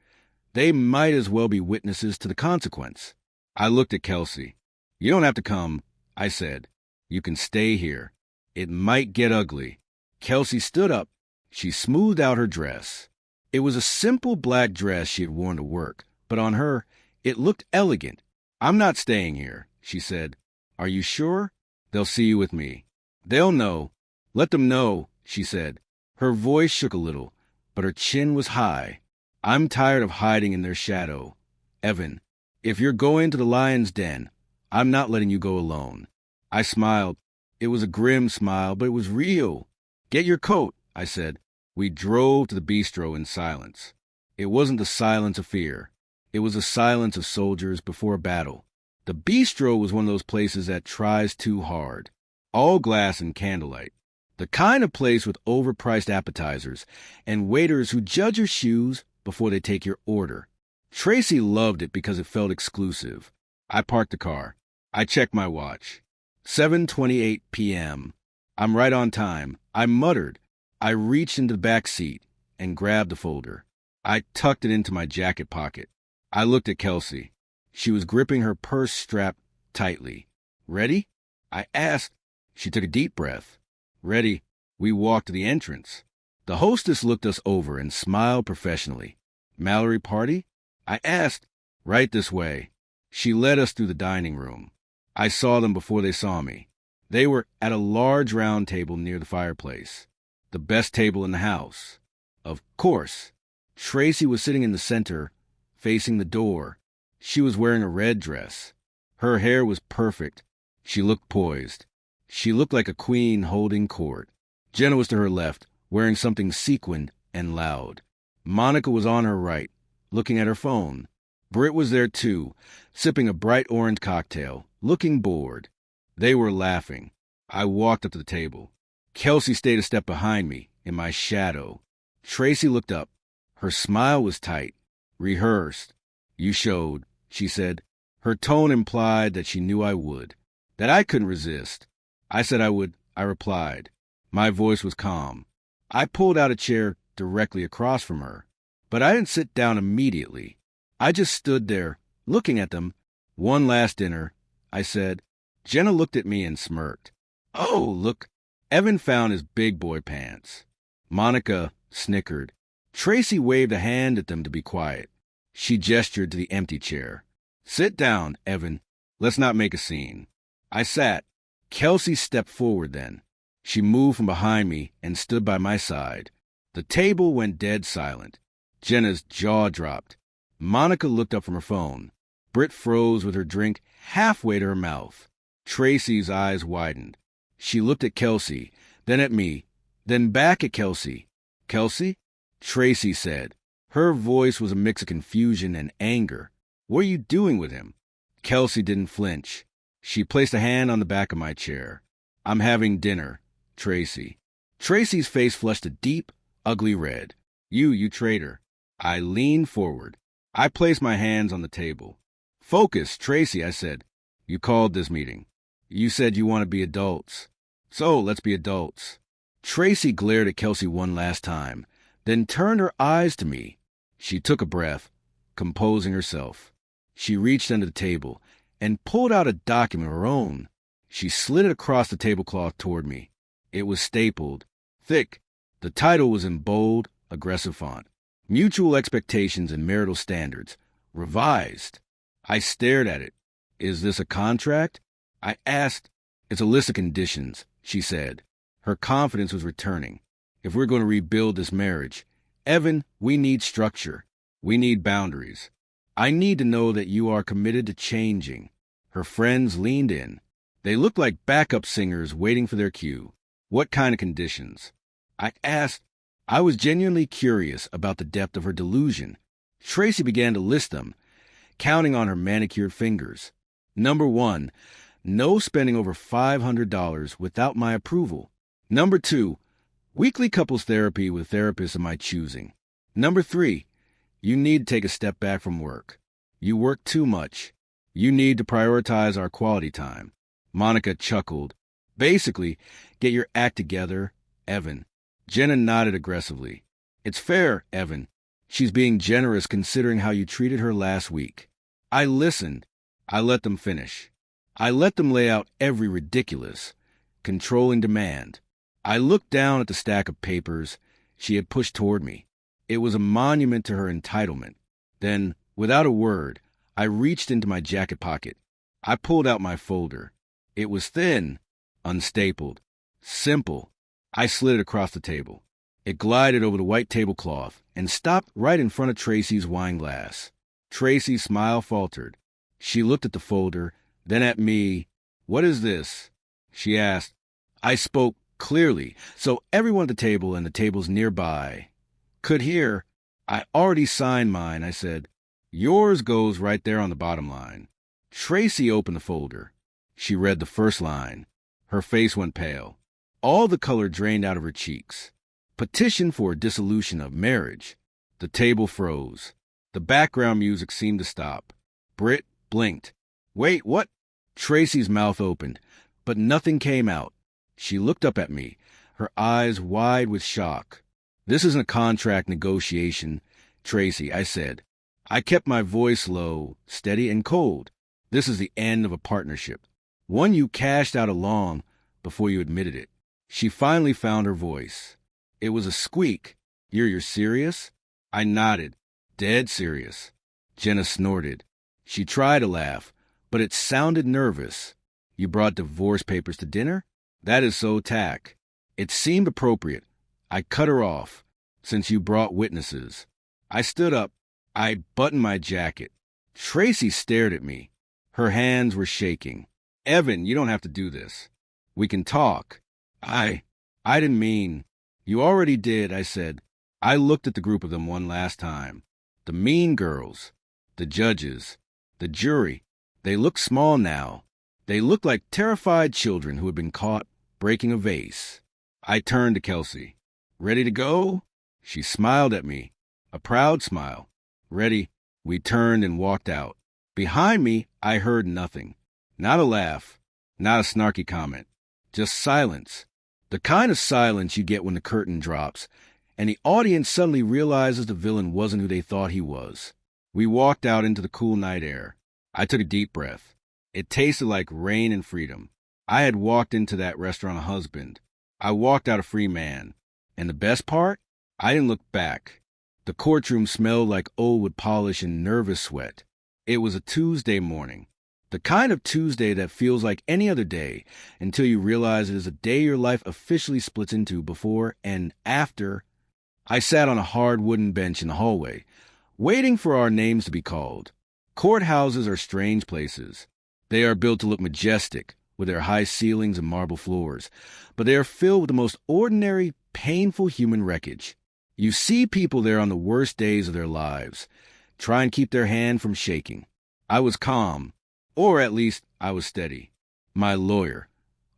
[SPEAKER 1] They might as well be witnesses to the consequence. I looked at Kelsey. You don't have to come, I said. You can stay here. It might get ugly. Kelsey stood up. She smoothed out her dress. It was a simple black dress she had worn to work, but on her, it looked elegant. I'm not staying here, she said. Are you sure? They'll see you with me. They'll know. Let them know, she said. Her voice shook a little, but her chin was high. I'm tired of hiding in their shadow. Evan, if you're going to the lion's den, I'm not letting you go alone. I smiled. It was a grim smile, but it was real. Get your coat, I said. We drove to the bistro in silence. It wasn't the silence of fear. It was the silence of soldiers before a battle. The bistro was one of those places that tries too hard. All glass and candlelight. The kind of place with overpriced appetizers and waiters who judge your shoes before they take your order. Tracy loved it because it felt exclusive. I parked the car. I checked my watch. 7:28 p.m. I'm right on time. I muttered. I reached into the back seat and grabbed the folder. I tucked it into my jacket pocket. I looked at Kelsey. She was gripping her purse strap tightly. Ready? I asked. She took a deep breath. Ready. We walked to the entrance. The hostess looked us over and smiled professionally. Mallory party? I asked. Right this way. She led us through the dining room. I saw them before they saw me. They were at a large round table near the fireplace. The best table in the house. Of course. Tracy was sitting in the center, facing the door. She was wearing a red dress. Her hair was perfect. She looked poised. She looked like a queen holding court. Jenna was to her left, wearing something sequined and loud. Monica was on her right, looking at her phone. Britt was there too, sipping a bright orange cocktail, looking bored. They were laughing. I walked up to the table. Kelsey stayed a step behind me, in my shadow. Tracy looked up. Her smile was tight, rehearsed. You showed, she said. Her tone implied that she knew I would, that I couldn't resist. I said I would, I replied. My voice was calm. I pulled out a chair directly across from her, but I didn't sit down immediately. I just stood there, looking at them. One last dinner, I said. Jenna looked at me and smirked. Oh, look. Evan found his big boy pants. Monica snickered. Tracy waved a hand at them to be quiet. She gestured to the empty chair. Sit down, Evan. Let's not make a scene. I sat. Kelsey stepped forward then. She moved from behind me and stood by my side. The table went dead silent. Jenna's jaw dropped. Monica looked up from her phone. Britt froze with her drink halfway to her mouth. Tracy's eyes widened. She looked at Kelsey, then at me, then back at Kelsey. Kelsey? Tracy said. Her voice was a mix of confusion and anger. What are you doing with him? Kelsey didn't flinch. She placed a hand on the back of my chair. I'm having dinner, Tracy. Tracy's face flushed a deep, ugly red. You traitor. I leaned forward. I placed my hands on the table. Focus, Tracy, I said. You called this meeting. You said you want to be adults. So let's be adults. Tracy glared at Kelsey one last time, then turned her eyes to me. She took a breath, composing herself. She reached under the table and pulled out a document of her own. She slid it across the tablecloth toward me. It was stapled, thick. The title was in bold, aggressive font. Mutual Expectations and Marital Standards, Revised. I stared at it. Is this a contract? I asked. It's a list of conditions, she said. Her confidence was returning. If we're going to rebuild this marriage, Evan, we need structure. We need boundaries. I need to know that you are committed to changing. Her friends leaned in. They looked like backup singers waiting for their cue. What kind of conditions? I asked. I was genuinely curious about the depth of her delusion. Tracy began to list them, counting on her manicured fingers. Number 1, no spending over $500 without my approval. Number 2, weekly couples therapy with therapists of my choosing. Number 3, you need to take a step back from work. You work too much. You need to prioritize our quality time. Monica chuckled. Basically, get your act together, Evan. Jenna nodded aggressively. It's fair, Evan. She's being generous considering how you treated her last week. I listened. I let them finish. I let them lay out every ridiculous, controlling demand. I looked down at the stack of papers she had pushed toward me. It was a monument to her entitlement. Then, without a word, I reached into my jacket pocket. I pulled out my folder. It was thin, unstapled, simple. I slid it across the table. It glided over the white tablecloth and stopped right in front of Tracy's wine glass. Tracy's smile faltered. She looked at the folder, then at me. What is this? She asked. I spoke clearly, so everyone at the table and the tables nearby could hear. I already signed mine, I said. Yours goes right there on the bottom line. Tracy opened the folder. She read the first line. Her face went pale. All the color drained out of her cheeks. Petition for dissolution of marriage. The table froze. The background music seemed to stop. Britt blinked. Wait, what? Tracy's mouth opened, but nothing came out. She looked up at me, her eyes wide with shock. This isn't a contract negotiation, Tracy, I said. I kept my voice low, steady, and cold. This is the end of a partnership. One you cashed out along before you admitted it. She finally found her voice. It was a squeak. You're serious? I nodded. Dead serious. Jenna snorted. She tried to laugh, but it sounded nervous. You brought divorce papers to dinner? That is so tack. It seemed appropriate. I cut her off. Since you brought witnesses. I stood up. I buttoned my jacket. Tracy stared at me. Her hands were shaking. Evan, you don't have to do this. We can talk. I didn't mean. You already did, I said. I looked at the group of them one last time. The mean girls. The judges. The jury. They looked small now. They looked like terrified children who had been caught breaking a vase. I turned to Kelsey. Ready to go? She smiled at me. A proud smile. Ready. We turned and walked out. Behind me, I heard nothing. Not a laugh. Not a snarky comment. Just silence. The kind of silence you get when the curtain drops, and the audience suddenly realizes the villain wasn't who they thought he was. We walked out into the cool night air. I took a deep breath. It tasted like rain and freedom. I had walked into that restaurant a husband. I walked out a free man. And the best part? I didn't look back. The courtroom smelled like old wood polish and nervous sweat. It was a Tuesday morning. The kind of Tuesday that feels like any other day until you realize it is a day your life officially splits into before and after. I sat on a hard wooden bench in the hallway, waiting for our names to be called. Courthouses are strange places. They are built to look majestic, with their high ceilings and marble floors, but they are filled with the most ordinary, painful human wreckage. You see people there on the worst days of their lives, try and keep their hand from shaking. I was calm, or at least I was steady. My lawyer,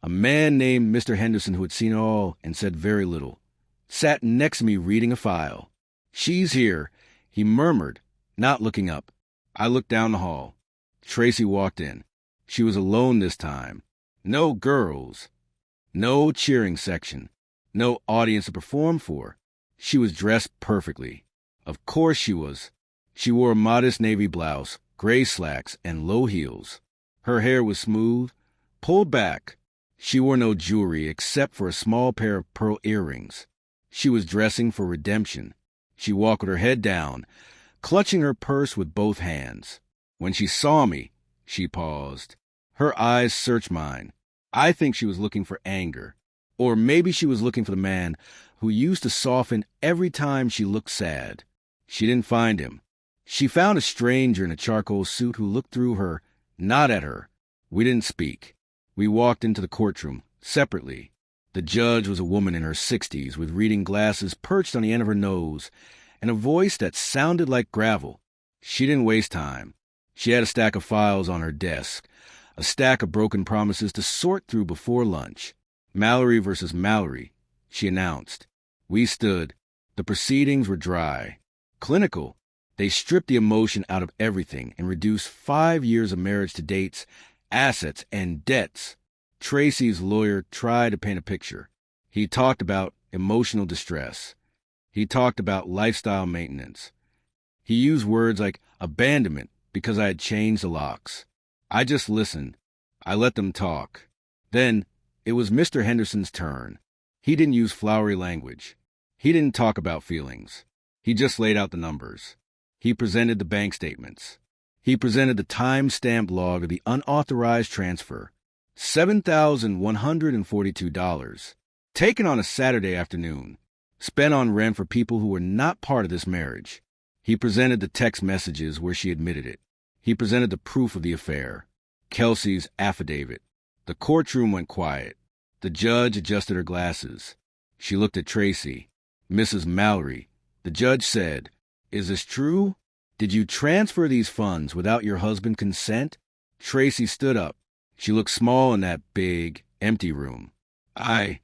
[SPEAKER 1] a man named Mr. Henderson who had seen it all and said very little, sat next to me reading a file. She's here, he murmured, not looking up. I looked down the hall. Tracy walked in. She was alone this time. No girls. No cheering section. No audience to perform for. She was dressed perfectly. Of course she was. She wore a modest navy blouse, gray slacks, and low heels. Her hair was smooth, pulled back. She wore no jewelry except for a small pair of pearl earrings. She was dressing for redemption. She walked with her head down, clutching her purse with both hands. When she saw me, she paused. Her eyes searched mine. I think she was looking for anger. Or maybe she was looking for the man who used to soften every time she looked sad. She didn't find him. She found a stranger in a charcoal suit who looked through her, not at her. We didn't speak. We walked into the courtroom, separately. The judge was a woman in her 60s with reading glasses perched on the end of her nose and a voice that sounded like gravel. She didn't waste time. She had a stack of files on her desk, a stack of broken promises to sort through before lunch. Mallory versus Mallory, she announced. We stood. The proceedings were dry. Clinical. They stripped the emotion out of everything and reduced 5 years of marriage to dates, assets, and debts. Tracy's lawyer tried to paint a picture. He talked about emotional distress. He talked about lifestyle maintenance. He used words like abandonment because I had changed the locks. I just listened. I let them talk. Then it was Mr. Henderson's turn. He didn't use flowery language. He didn't talk about feelings. He just laid out the numbers. He presented the bank statements. He presented the time-stamped log of the unauthorized transfer. $7,142. Taken on a Saturday afternoon. Spent on rent for people who were not part of this marriage. He presented the text messages where she admitted it. He presented the proof of the affair. Kelsey's affidavit. The courtroom went quiet. The judge adjusted her glasses. She looked at Tracy. Mrs. Mallory. The judge said, "Is this true? Did you transfer these funds without your husband's consent?" Tracy stood up. She looked small in that big, empty room. I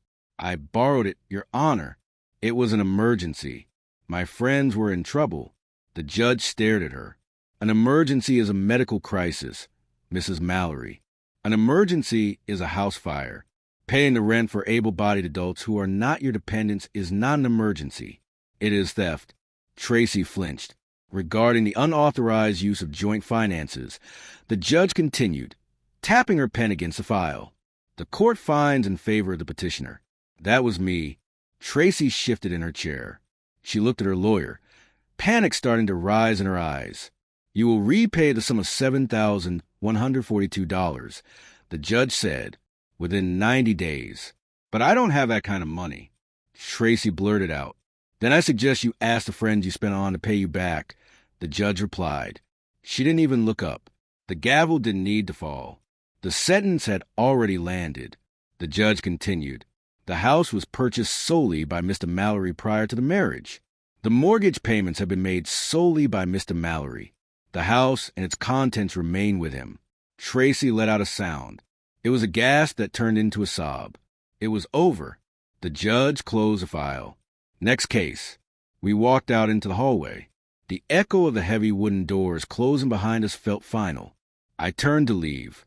[SPEAKER 1] borrowed it, Your Honor. It was an emergency. My friends were in trouble. The judge stared at her. An emergency is a medical crisis, Mrs. Mallory. An emergency is a house fire. Paying the rent for able-bodied adults who are not your dependents is not an emergency. It is theft. Tracy flinched. Regarding the unauthorized use of joint finances, the judge continued, tapping her pen against the file. The court finds in favor of the petitioner. That was me. Tracy shifted in her chair. She looked at her lawyer, panic starting to rise in her eyes. You will repay the sum of $7,142, the judge said, within 90 days. But I don't have that kind of money. Tracy blurted out. Then I suggest you ask the friends you spent on to pay you back, the judge replied. She didn't even look up. The gavel didn't need to fall. The sentence had already landed. The judge continued. The house was purchased solely by Mr. Mallory prior to the marriage. The mortgage payments had been made solely by Mr. Mallory. The house and its contents remain with him. Tracy let out a sound. It was a gasp that turned into a sob. It was over. The judge closed the file. Next case. We walked out into the hallway. The echo of the heavy wooden doors closing behind us felt final. I turned to leave.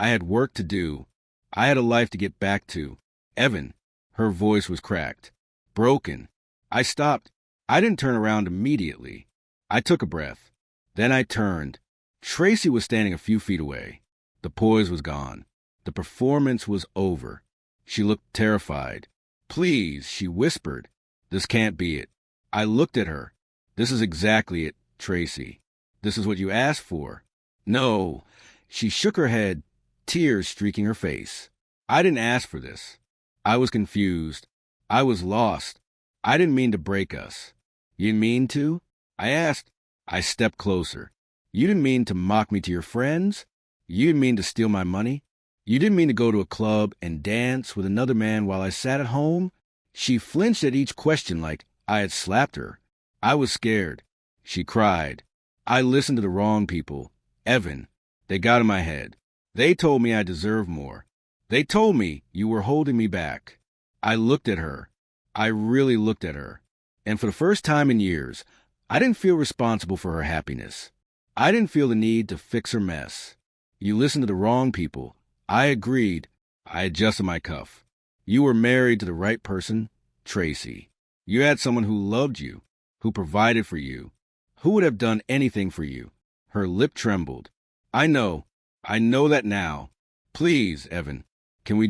[SPEAKER 1] I had work to do. I had a life to get back to. Evan. Her voice was cracked. Broken. I stopped. I didn't turn around immediately. I took a breath. Then I turned. Tracy was standing a few feet away. The poise was gone. The performance was over. She looked terrified. Please, she whispered. This can't be it. I looked at her. This is exactly it, Tracy. This is what you asked for. No. She shook her head, tears streaking her face. I didn't ask for this. I was confused. I was lost. I didn't mean to break us. You didn't mean to? I asked. I stepped closer. You didn't mean to mock me to your friends? You didn't mean to steal my money? You didn't mean to go to a club and dance with another man while I sat at home? She flinched at each question like I had slapped her. I was scared. She cried. I listened to the wrong people. Evan. They got in my head. They told me I deserved more. They told me you were holding me back. I looked at her. I really looked at her. And for the first time in years, I didn't feel responsible for her happiness. I didn't feel the need to fix her mess. You listened to the wrong people. I agreed. I adjusted my cuff. You were married to the right person, Tracy. You had someone who loved you, who provided for you, who would have done anything for you. Her lip trembled. I know that now. Please, Evan, can we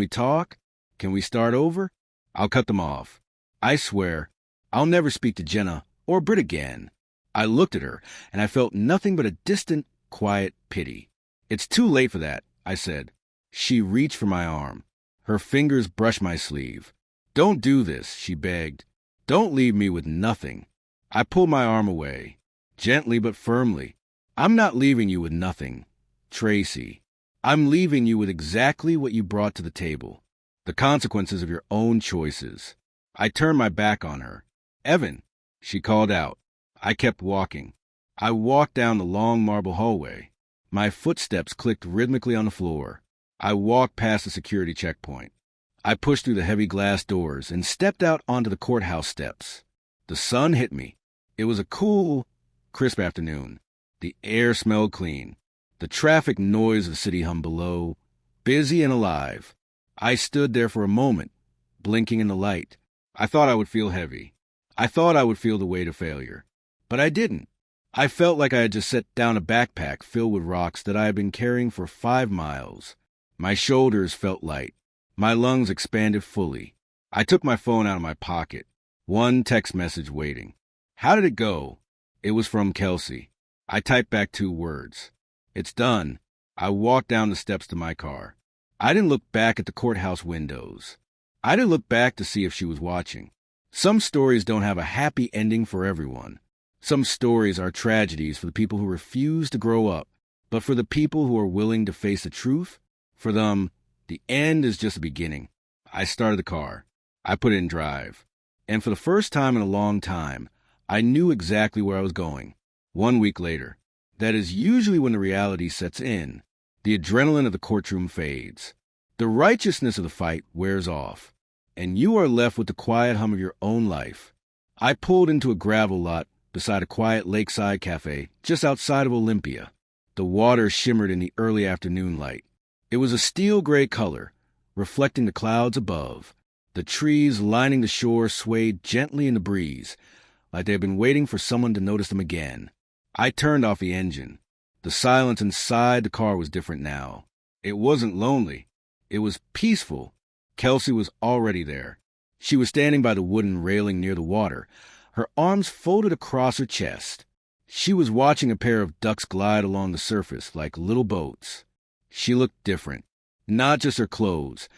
[SPEAKER 1] talk? Can we start over? I'll cut them off. I swear, I'll never speak to Jenna or Britt again. I looked at her, and I felt nothing but a distant, quiet pity. It's too late for that, I said. She reached for my arm. Her fingers brushed my sleeve. Don't do this, she begged. Don't leave me with nothing. I pulled my arm away, gently but firmly. I'm not leaving you with nothing, Tracy. I'm leaving you with exactly what you brought to the table. The consequences of your own choices. I turned my back on her. Evan, she called out. I kept walking. I walked down the long marble hallway. My footsteps clicked rhythmically on the floor. I walked past the security checkpoint. I pushed through the heavy glass doors and stepped out onto the courthouse steps. The sun hit me. It was a cool, crisp afternoon. The air smelled clean. The traffic noise of the city hummed below, busy and alive. I stood there for a moment, blinking in the light. I thought I would feel heavy. I thought I would feel the weight of failure. But I didn't. I felt like I had just set down a backpack filled with rocks that I had been carrying for 5 miles. My shoulders felt light. My lungs expanded fully. I took my phone out of my pocket. One text message waiting. How did it go? It was from Kelsey. I typed back 2 words. It's done. I walked down the steps to my car. I didn't look back at the courthouse windows. I didn't look back to see if she was watching. Some stories don't have a happy ending for everyone. Some stories are tragedies for the people who refuse to grow up. But for the people who are willing to face the truth, for them, the end is just the beginning. I started the car. I put it in drive. And for the first time in a long time, I knew exactly where I was going. 1 week later. That is usually when the reality sets in. The adrenaline of the courtroom fades. The righteousness of the fight wears off. And you are left with the quiet hum of your own life. I pulled into a gravel lot beside a quiet lakeside cafe just outside of Olympia. The water shimmered in the early afternoon light. It was a steel-gray color, reflecting the clouds above. The trees lining the shore swayed gently in the breeze, like they had been waiting for someone to notice them again. I turned off the engine. The silence inside the car was different now. It wasn't lonely. It was peaceful. Kelsey was already there. She was standing by the wooden railing near the water, her arms folded across her chest. She was watching a pair of ducks glide along the surface like little boats. She looked different. Not just her clothes,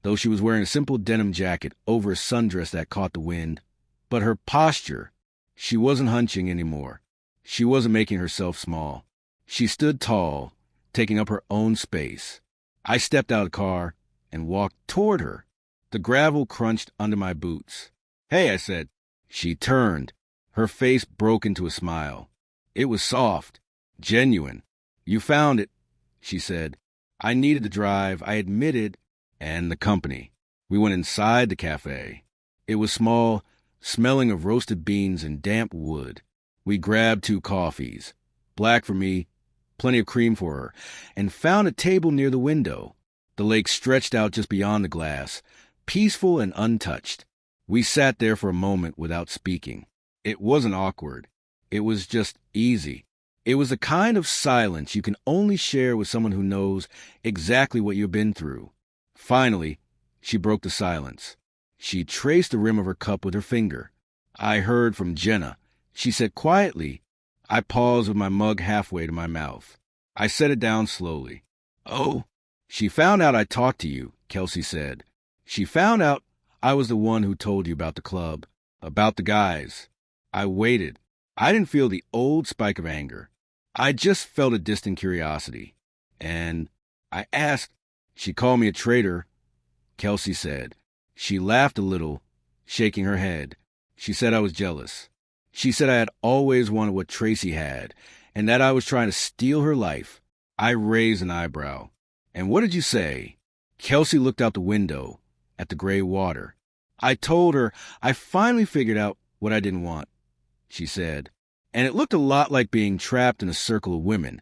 [SPEAKER 1] though she was wearing a simple denim jacket over a sundress that caught the wind, but her posture. She wasn't hunching anymore. She wasn't making herself small. She stood tall, taking up her own space. I stepped out of the car and walked toward her. The gravel crunched under my boots. "Hey," I said. She turned. Her face broke into a smile. It was soft, genuine. "You found it," she said. I needed the drive, I admitted, and the company. We went inside the cafe. It was small, smelling of roasted beans and damp wood. We grabbed 2 coffees, black for me, plenty of cream for her, and found a table near the window. The lake stretched out just beyond the glass, peaceful and untouched. We sat there for a moment without speaking. It wasn't awkward. It was just easy. It was the kind of silence you can only share with someone who knows exactly what you've been through. Finally, she broke the silence. She traced the rim of her cup with her finger. I heard from Jenna. She said quietly. I paused with my mug halfway to my mouth. I set it down slowly. "Oh, she found out I talked to you," Kelsey said. "She found out I was the one who told you about the club, about the guys." I waited. I didn't feel the old spike of anger. I just felt a distant curiosity. And I asked. "She called me a traitor," Kelsey said. She laughed a little, shaking her head. She said I was jealous. She said I had always wanted what Tracy had, and that I was trying to steal her life. I raised an eyebrow. "And what did you say?" Kelsey looked out the window at the gray water. I told her I finally figured out what I didn't want, she said. And it looked a lot like being trapped in a circle of women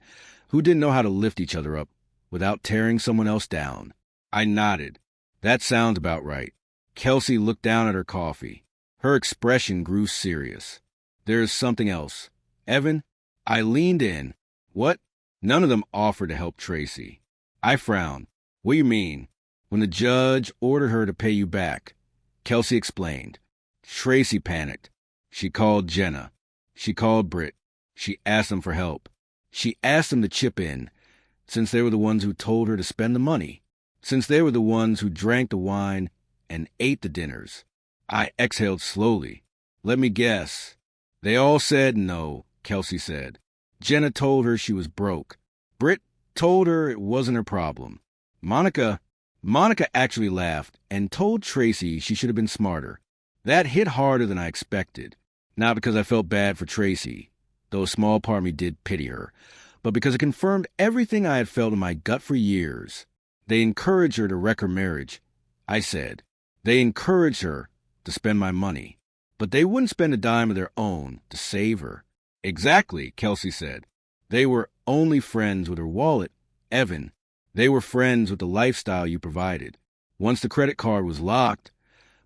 [SPEAKER 1] who didn't know how to lift each other up without tearing someone else down. I nodded. That sounds about right. Kelsey looked down at her coffee. Her expression grew serious. "There's something else. Evan?" I leaned in. "What?" None of them offered to help Tracy. I frowned. "What do you mean?" "When the judge ordered her to pay you back," Kelsey explained. Tracy panicked. She called Jenna. She called Britt. She asked them for help. She asked them to chip in, since they were the ones who told her to spend the money, since they were the ones who drank the wine and ate the dinners. I exhaled slowly. "Let me guess." "They all said no," Kelsey said. Jenna told her she was broke. Britt told her it wasn't her problem. Monica, Monica actually laughed and told Tracy she should have been smarter. That hit harder than I expected. Not because I felt bad for Tracy, though a small part of me did pity her, but because it confirmed everything I had felt in my gut for years. They encouraged her to wreck her marriage, I said. They encouraged her to spend my money. But they wouldn't spend a dime of their own to save her. Exactly, Kelsey said. They were only friends with her wallet, Evan. They were friends with the lifestyle you provided. Once the credit card was locked,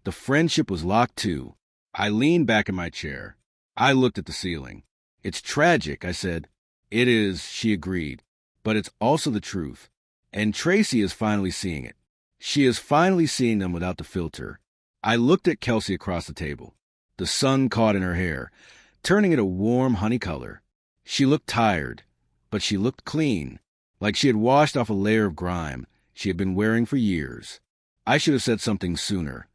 [SPEAKER 1] the friendship was locked too. I leaned back in my chair. I looked at the ceiling. It's tragic, I said. It is, she agreed. But it's also the truth. And Tracy is finally seeing it. She is finally seeing them without the filter. I looked at Kelsey across the table. The sun caught in her hair, turning it a warm honey color. She looked tired, but she looked clean, like she had washed off a layer of grime she had been wearing for years. I should have said something sooner.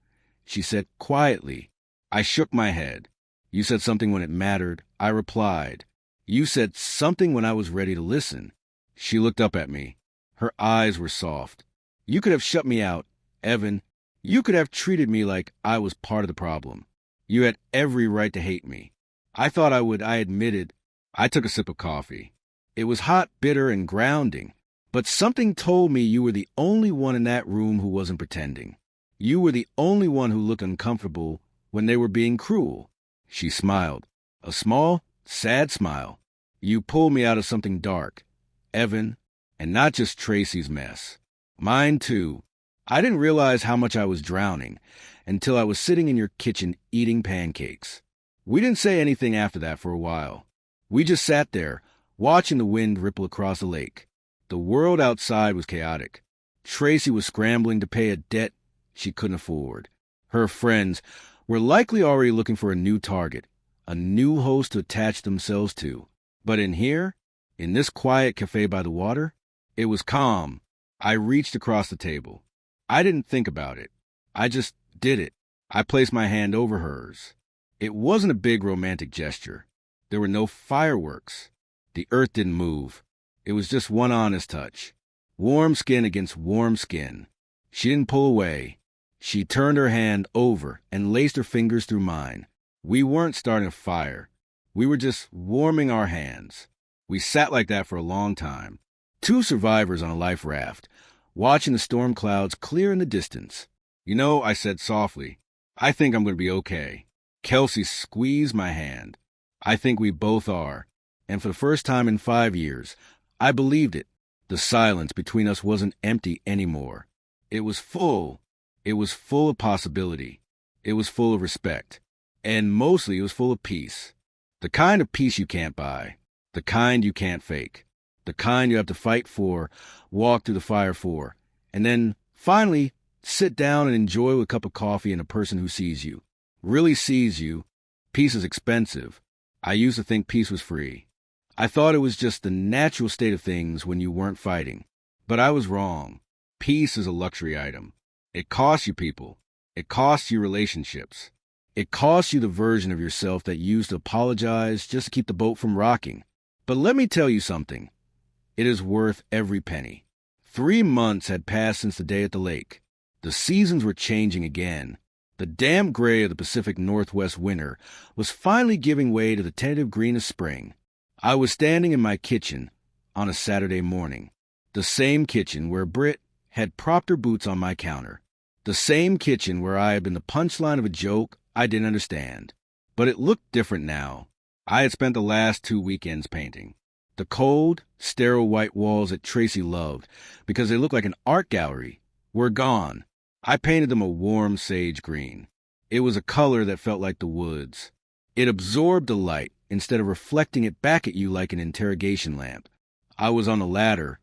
[SPEAKER 1] She said quietly. I shook my head. You said something when it mattered. I replied. You said something when I was ready to listen. She looked up at me. Her eyes were soft. You could have shut me out, Evan. You could have treated me like I was part of the problem. You had every right to hate me. I thought I would, I admitted. I took a sip of coffee. It was hot, bitter, and grounding. But something told me you were the only one in that room who wasn't pretending. You were the only one who looked uncomfortable when they were being cruel. She smiled. A small, sad smile. You pulled me out of something dark, Evan, and not just Tracy's mess. Mine too. I didn't realize how much I was drowning until I was sitting in your kitchen eating pancakes. We didn't say anything after that for a while. We just sat there, watching the wind ripple across the lake. The world outside was chaotic. Tracy was scrambling to pay a debt she couldn't afford. Her friends were likely already looking for a new target, a new host to attach themselves to. But in here, in this quiet cafe by the water, it was calm. I reached across the table. I didn't think about it. I just did it. I placed my hand over hers. It wasn't a big romantic gesture. There were no fireworks. The earth didn't move. It was just one honest touch. Warm skin against warm skin. She didn't pull away. She turned her hand over and laced her fingers through mine. We weren't starting a fire. We were just warming our hands. We sat like that for a long time. Two survivors on a life raft, watching the storm clouds clear in the distance. You know, I said softly, I think I'm going to be okay. Kelsey squeezed my hand. I think we both are. And for the first time in 5 years, I believed it. The silence between us wasn't empty anymore. It was full. It was full of possibility. It was full of respect. And mostly it was full of peace. The kind of peace you can't buy. The kind you can't fake. The kind you have to fight for, walk through the fire for, and then, finally, sit down and enjoy with a cup of coffee and a person who sees you. Really sees you. Peace is expensive. I used to think peace was free. I thought it was just the natural state of things when you weren't fighting. But I was wrong. Peace is a luxury item. It costs you people. It costs you relationships. It costs you the version of yourself that you used to apologize just to keep the boat from rocking. But let me tell you something. It is worth every penny. 3 months had passed since the day at the lake. The seasons were changing again. The damp gray of the Pacific Northwest winter was finally giving way to the tentative green of spring. I was standing in my kitchen on a Saturday morning. The same kitchen where Britt had propped her boots on my counter. The same kitchen where I had been the punchline of a joke I didn't understand. But it looked different now. I had spent the last 2 weekends painting. The cold, sterile white walls that Tracy loved, because they looked like an art gallery, were gone. I painted them a warm sage green. It was a color that felt like the woods. It absorbed the light instead of reflecting it back at you like an interrogation lamp. I was on the ladder,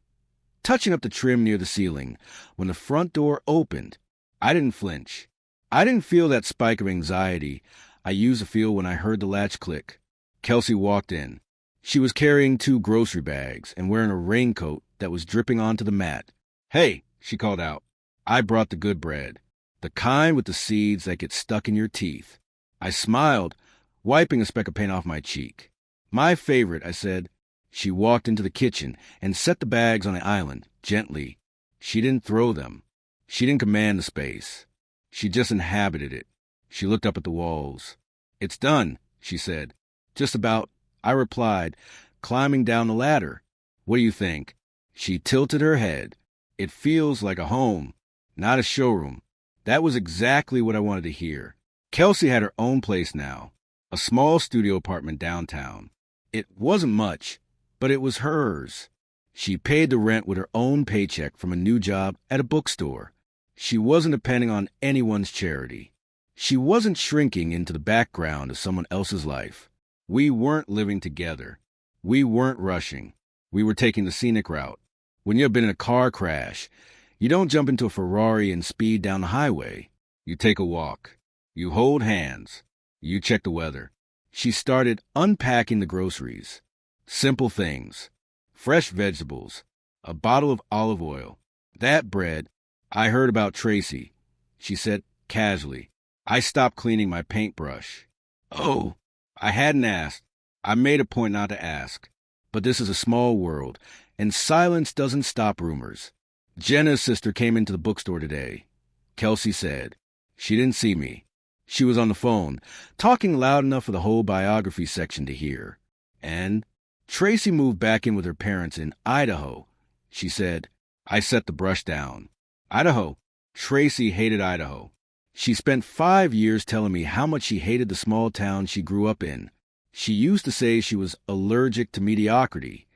[SPEAKER 1] touching up the trim near the ceiling, when the front door opened. I didn't flinch. I didn't feel that spike of anxiety I used to feel when I heard the latch click. Kelsey walked in. She was carrying 2 grocery bags and wearing a raincoat that was dripping onto the mat. "Hey," she called out. "I brought the good bread, the kind with the seeds that get stuck in your teeth." I smiled, wiping a speck of paint off my cheek. "My favorite," I said. She walked into the kitchen and set the bags on the island, gently. She didn't throw them. She didn't command the space. She just inhabited it. She looked up at the walls. "It's done," she said. "Just about," I replied, climbing down the ladder. "What do you think?" She tilted her head. "It feels like a home, not a showroom." That was exactly what I wanted to hear. Kelsey had her own place now, a small studio apartment downtown. It wasn't much, but it was hers. She paid the rent with her own paycheck from a new job at a bookstore. She wasn't depending on anyone's charity. She wasn't shrinking into the background of someone else's life. We weren't living together. We weren't rushing. We were taking the scenic route. When you have been in a car crash, you don't jump into a Ferrari and speed down the highway. You take a walk. You hold hands. You check the weather. She started unpacking the groceries. Simple things. Fresh vegetables. A bottle of olive oil. That bread. "I heard about Tracy," she said casually. I stopped cleaning my paintbrush. "Oh." I hadn't asked. I made a point not to ask. But this is a small world, and silence doesn't stop rumors. "Jenna's sister came into the bookstore today," Kelsey said. "She didn't see me. She was on the phone, talking loud enough for the whole biography section to hear. And Tracy moved back in with her parents in Idaho," she said. I set the brush down. Idaho. Tracy hated Idaho. She spent 5 years telling me how much she hated the small town she grew up in. She used to say she was allergic to mediocrity.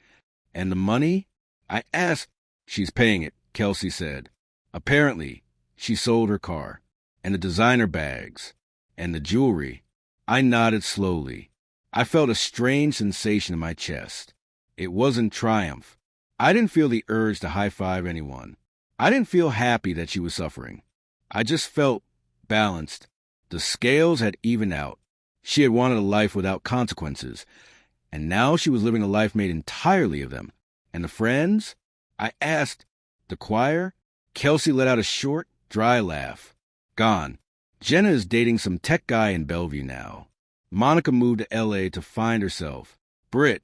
[SPEAKER 1] "And the money?" I asked. "She's paying it," Kelsey said. "Apparently, she sold her car, and the designer bags, and the jewelry." I nodded slowly. I felt a strange sensation in my chest. It wasn't triumph. I didn't feel the urge to high-five anyone. I didn't feel happy that she was suffering. I just felt balanced. The scales had evened out. She had wanted a life without consequences, and now she was living a life made entirely of them. And the friends? I asked. The choir? Kelsey let out a short, dry laugh. Gone. Jenna is dating some tech guy in Bellevue now. Monica moved to L.A. to find herself. Britt.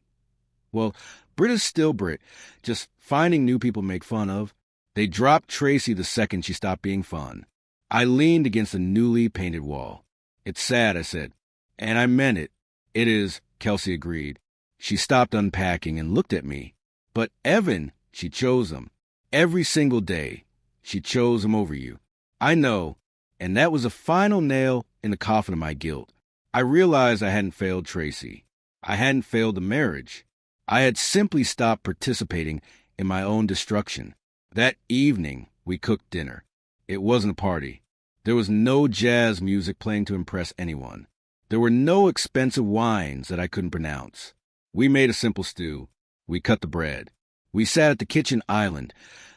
[SPEAKER 1] Well, Britt is still Britt, just finding new people to make fun of. They dropped Tracy the second she stopped being fun. I leaned against a newly painted wall. "It's sad," I said. "And I meant it." "It is," Kelsey agreed. She stopped unpacking and looked at me. "But Evan," she chose him. "Every single day. She chose him over you." "I know." And that was the final nail in the coffin of my guilt. I realized I hadn't failed Tracy. I hadn't failed the marriage. I had simply stopped participating in my own destruction. That evening, we cooked dinner. It wasn't a party. There was no jazz music playing to impress anyone. There were no expensive wines that I couldn't pronounce. We made a simple stew. We cut the bread. We sat at the kitchen island,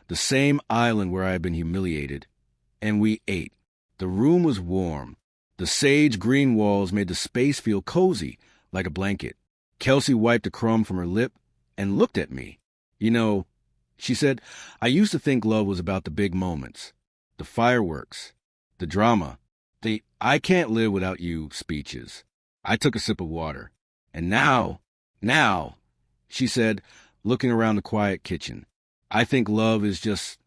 [SPEAKER 1] the same island where I had been humiliated, and we ate. The room was warm. The sage green walls made the space feel cozy, like a blanket. Kelsey wiped a crumb from her lip and looked at me. "You know," she said, "I used to think love was about the big moments, the fireworks, the drama, the 'I can't live without you' speeches." I took a sip of water. "And now," she said, looking around the quiet kitchen, "I think love is just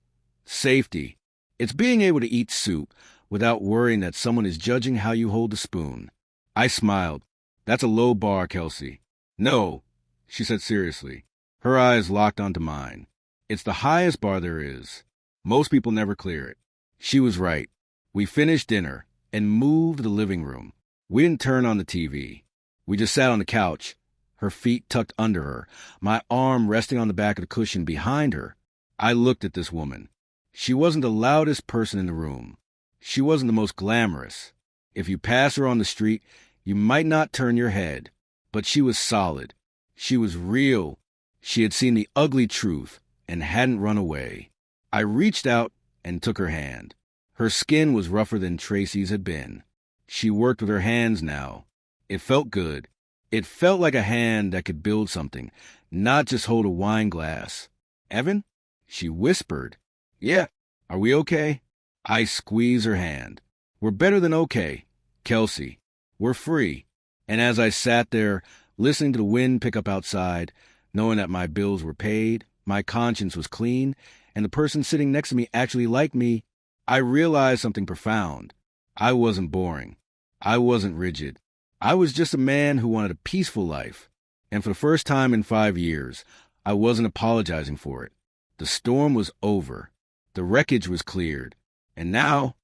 [SPEAKER 1] safety. It's being able to eat soup without worrying that someone is judging how you hold the spoon." I smiled. "That's a low bar, Kelsey." "No," she said seriously. Her eyes locked onto mine. "It's the highest bar there is. Most people never clear it." She was right. We finished dinner and moved to the living room. We didn't turn on the TV. We just sat on the couch, her feet tucked under her, my arm resting on the back of the cushion behind her. I looked at this woman. She wasn't the loudest person in the room. She wasn't the most glamorous. If you pass her on the street, you might not turn your head. But she was solid. She was real. She had seen the ugly truth and hadn't run away. I reached out and took her hand. Her skin was rougher than Tracy's had been. She worked with her hands now. It felt good. It felt like a hand that could build something, not just hold a wine glass. "Evan?" she whispered. "Yeah. Are we okay?" I squeezed her hand. "We're better than okay, Kelsey. We're free." And as I sat there, listening to the wind pick up outside, knowing that my bills were paid, my conscience was clean, and the person sitting next to me actually liked me, I realized something profound. I wasn't boring. I wasn't rigid. I was just a man who wanted a peaceful life. And for the first time in 5 years, I wasn't apologizing for it. The storm was over. The wreckage was cleared. And now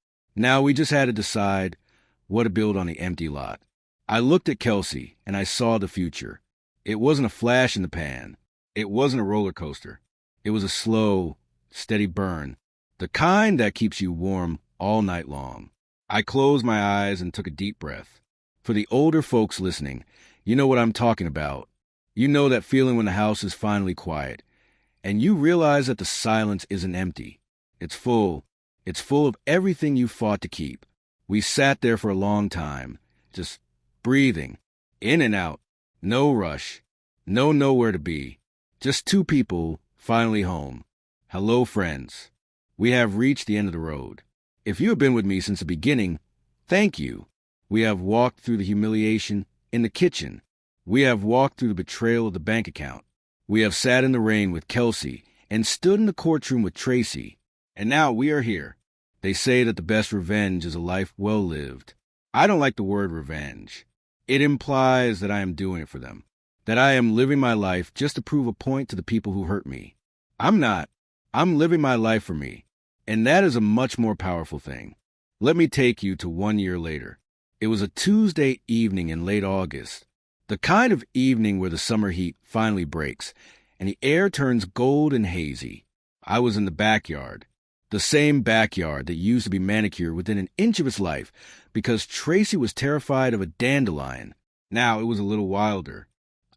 [SPEAKER 1] we just had to decide what to build on the empty lot. I looked at Kelsey, and I saw the future. It wasn't a flash in the pan. It wasn't a roller coaster. It was a slow, steady burn, the kind that keeps you warm all night long. I closed my eyes and took a deep breath. For the older folks listening, you know what I'm talking about. You know that feeling when the house is finally quiet, and you realize that the silence isn't empty. It's full. It's full of everything you fought to keep. We sat there for a long time, just breathing, in and out, no rush, no nowhere to be. Just two people, finally home. Hello, friends. We have reached the end of the road. If you have been with me since the beginning, thank you. We have walked through the humiliation in the kitchen. We have walked through the betrayal of the bank account. We have sat in the rain with Kelsey and stood in the courtroom with Tracy. And now we are here. They say that the best revenge is a life well lived. I don't like the word revenge. It implies that I am doing it for them, that I am living my life just to prove a point to the people who hurt me. I'm not. I'm living my life for me, and that is a much more powerful thing. Let me take you to 1 year later. It was a Tuesday evening in late August, the kind of evening where the summer heat finally breaks, and the air turns gold and hazy. I was in the backyard, the same backyard that used to be manicured within an inch of its life because Tracy was terrified of a dandelion. Now it was a little wilder.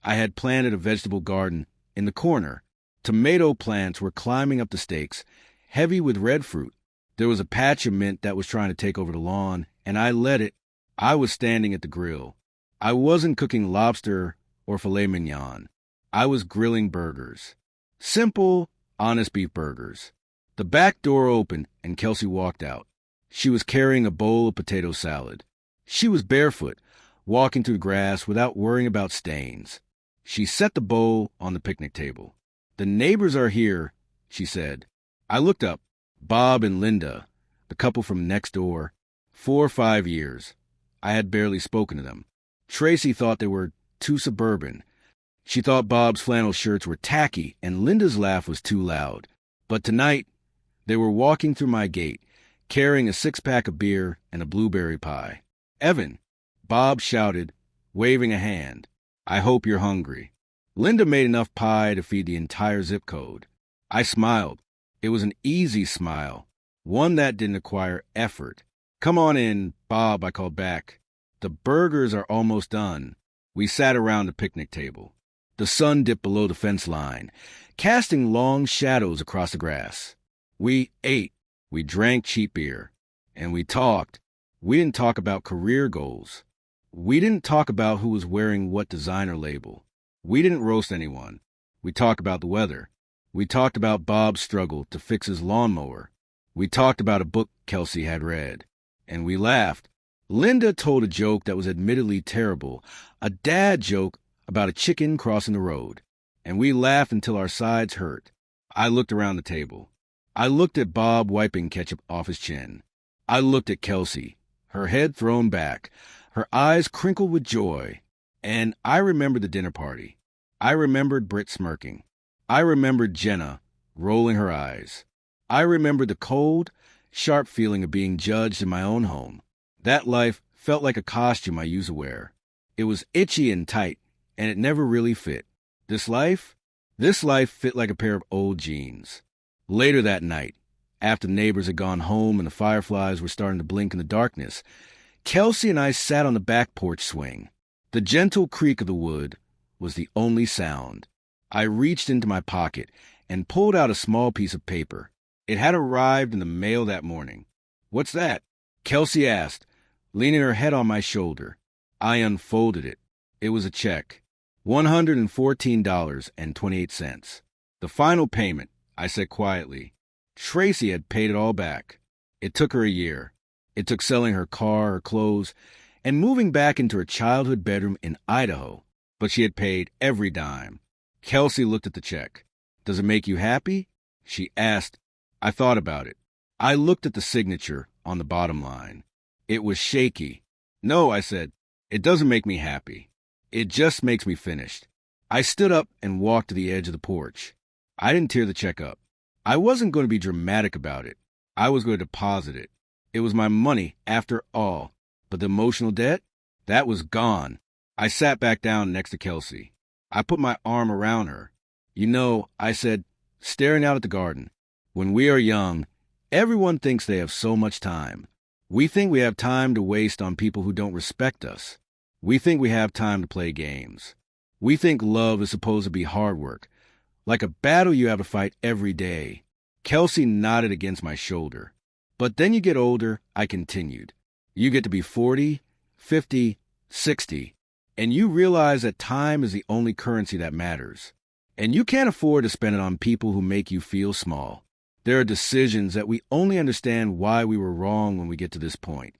[SPEAKER 1] I had planted a vegetable garden in the corner. Tomato plants were climbing up the stakes, heavy with red fruit. There was a patch of mint that was trying to take over the lawn, and I let it. I was standing at the grill. I wasn't cooking lobster or filet mignon. I was grilling burgers. Simple, honest beef burgers. The back door opened, and Kelsey walked out. She was carrying a bowl of potato salad. She was barefoot, walking through the grass without worrying about stains. She set the bowl on the picnic table. "The neighbors are here," she said. I looked up. Bob and Linda, the couple from next door. 4 or 5 years. I had barely spoken to them. Tracy thought they were too suburban. She thought Bob's flannel shirts were tacky and Linda's laugh was too loud. But tonight, they were walking through my gate, carrying a 6-pack of beer and a blueberry pie. "Evan," Bob shouted, waving a hand. "I hope you're hungry." Linda made enough pie to feed the entire zip code. I smiled. It was an easy smile, one that didn't require effort. "Come on in, Bob," I called back. "The burgers are almost done." We sat around the picnic table. The sun dipped below the fence line, casting long shadows across the grass. We ate. We drank cheap beer. And we talked. We didn't talk about career goals. We didn't talk about who was wearing what designer label. We didn't roast anyone. We talked about the weather. We talked about Bob's struggle to fix his lawnmower. We talked about a book Kelsey had read. And we laughed. Linda told a joke that was admittedly terrible, a dad joke about a chicken crossing the road. And we laughed until our sides hurt. I looked around the table. I looked at Bob wiping ketchup off his chin. I looked at Kelsey, her head thrown back, her eyes crinkled with joy. And I remembered the dinner party. I remembered Britt smirking. I remembered Jenna rolling her eyes. I remembered the cold, sharp feeling of being judged in my own home. That life felt like a costume I used to wear. It was itchy and tight, and it never really fit. This life fit like a pair of old jeans. Later that night, after the neighbors had gone home and the fireflies were starting to blink in the darkness, Kelsey and I sat on the back porch swing. The gentle creak of the wood was the only sound. I reached into my pocket and pulled out a small piece of paper. It had arrived in the mail that morning. "What's that?" Kelsey asked, leaning her head on my shoulder. I unfolded it. It was a check. $114.28. "The final payment," I said quietly. Tracy had paid it all back. It took her a year. It took selling her car, her clothes, and moving back into her childhood bedroom in Idaho. But she had paid every dime. Kelsey looked at the check. "Does it make you happy?" she asked. I thought about it. I looked at the signature on the bottom line. It was shaky. No, I said, it doesn't make me happy. It just makes me finished. I stood up and walked to the edge of the porch. I didn't tear the check up. I wasn't going to be dramatic about it. I was going to deposit it. It was my money, after all. But the emotional debt? That was gone. I sat back down next to Kelsey. I put my arm around her. You know, I said, staring out at the garden, when we are young, everyone thinks they have so much time. We think we have time to waste on people who don't respect us. We think we have time to play games. We think love is supposed to be hard work, like a battle you have to fight every day. Kelsey nodded against my shoulder. But then you get older, I continued. You get to be 40, 50, 60, and you realize that time is the only currency that matters. And you can't afford to spend it on people who make you feel small. There are decisions that we only understand why we were wrong when we get to this point.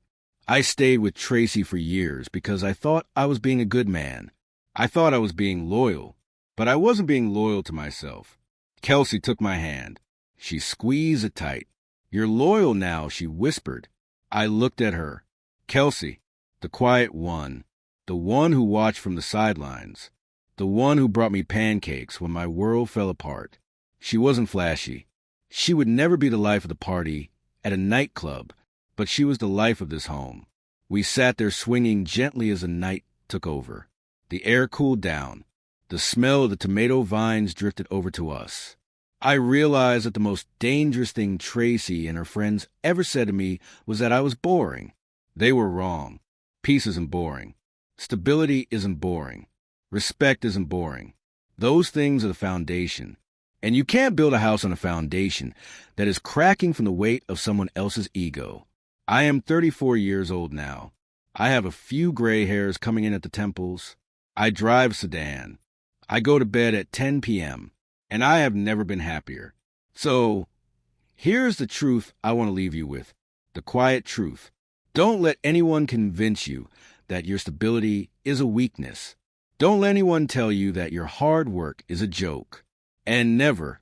[SPEAKER 1] I stayed with Tracy for years because I thought I was being a good man. I thought I was being loyal, but I wasn't being loyal to myself. Kelsey took my hand. She squeezed it tight. You're loyal now, she whispered. I looked at her. Kelsey, the quiet one, the one who watched from the sidelines, the one who brought me pancakes when my world fell apart. She wasn't flashy. She would never be the life of the party at a nightclub, but she was the life of this home. We sat there swinging gently as the night took over. The air cooled down. The smell of the tomato vines drifted over to us. I realized that the most dangerous thing Tracy and her friends ever said to me was that I was boring. They were wrong. Peace isn't boring. Stability isn't boring. Respect isn't boring. Those things are the foundation. And you can't build a house on a foundation that is cracking from the weight of someone else's ego. I am 34 years old now. I have a few gray hairs coming in at the temples. I drive sedan. I go to bed at 10 p.m., and I have never been happier. So, here's the truth I want to leave you with, the quiet truth. Don't let anyone convince you that your stability is a weakness. Don't let anyone tell you that your hard work is a joke. And never,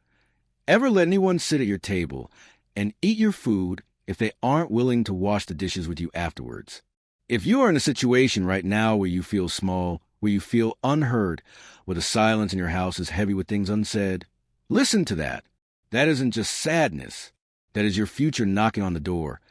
[SPEAKER 1] ever let anyone sit at your table and eat your food if they aren't willing to wash the dishes with you afterwards. If you are in a situation right now where you feel small, where you feel unheard, where the silence in your house is heavy with things unsaid, listen to that. That isn't just sadness. That is your future knocking on the door,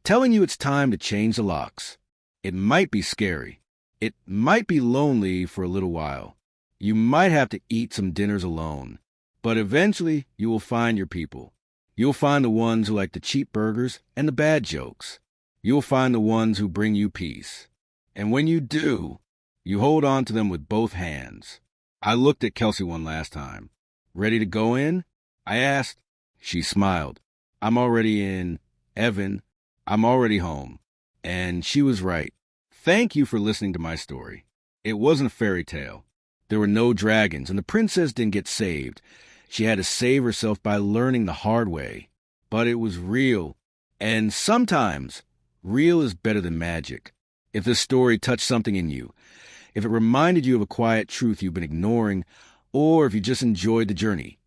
[SPEAKER 1] telling you it's time to change the locks. It might be scary. It might be lonely for a little while. You might have to eat some dinners alone. But eventually, you will find your people. You'll find the ones who like the cheap burgers and the bad jokes. You'll find the ones who bring you peace. And when you do, you hold on to them with both hands. I looked at Kelsey one last time. Ready to go in? I asked. She smiled. I'm already in. Evan, I'm already home. And she was right. Thank you for listening to my story. It wasn't a fairy tale. There were no dragons, and the princess didn't get saved. She had to save herself by learning the hard way. But it was real. And sometimes, real is better than magic. If this story touched something in you, if it reminded you of a quiet truth you've been ignoring, or if you just enjoyed the journey,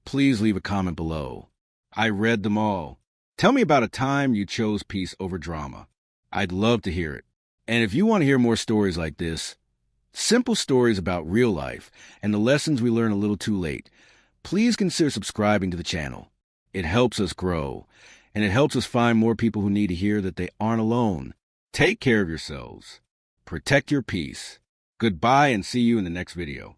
[SPEAKER 1] please leave a comment below. I read them all. Tell me about a time you chose peace over drama. I'd love to hear it. And if you want to hear more stories like this, simple stories about real life and the lessons we learn a little too late, please consider subscribing to the channel. It helps us grow, and it helps us find more people who need to hear that they aren't alone. Take care of yourselves. Protect your peace. Goodbye, and see you in the next video.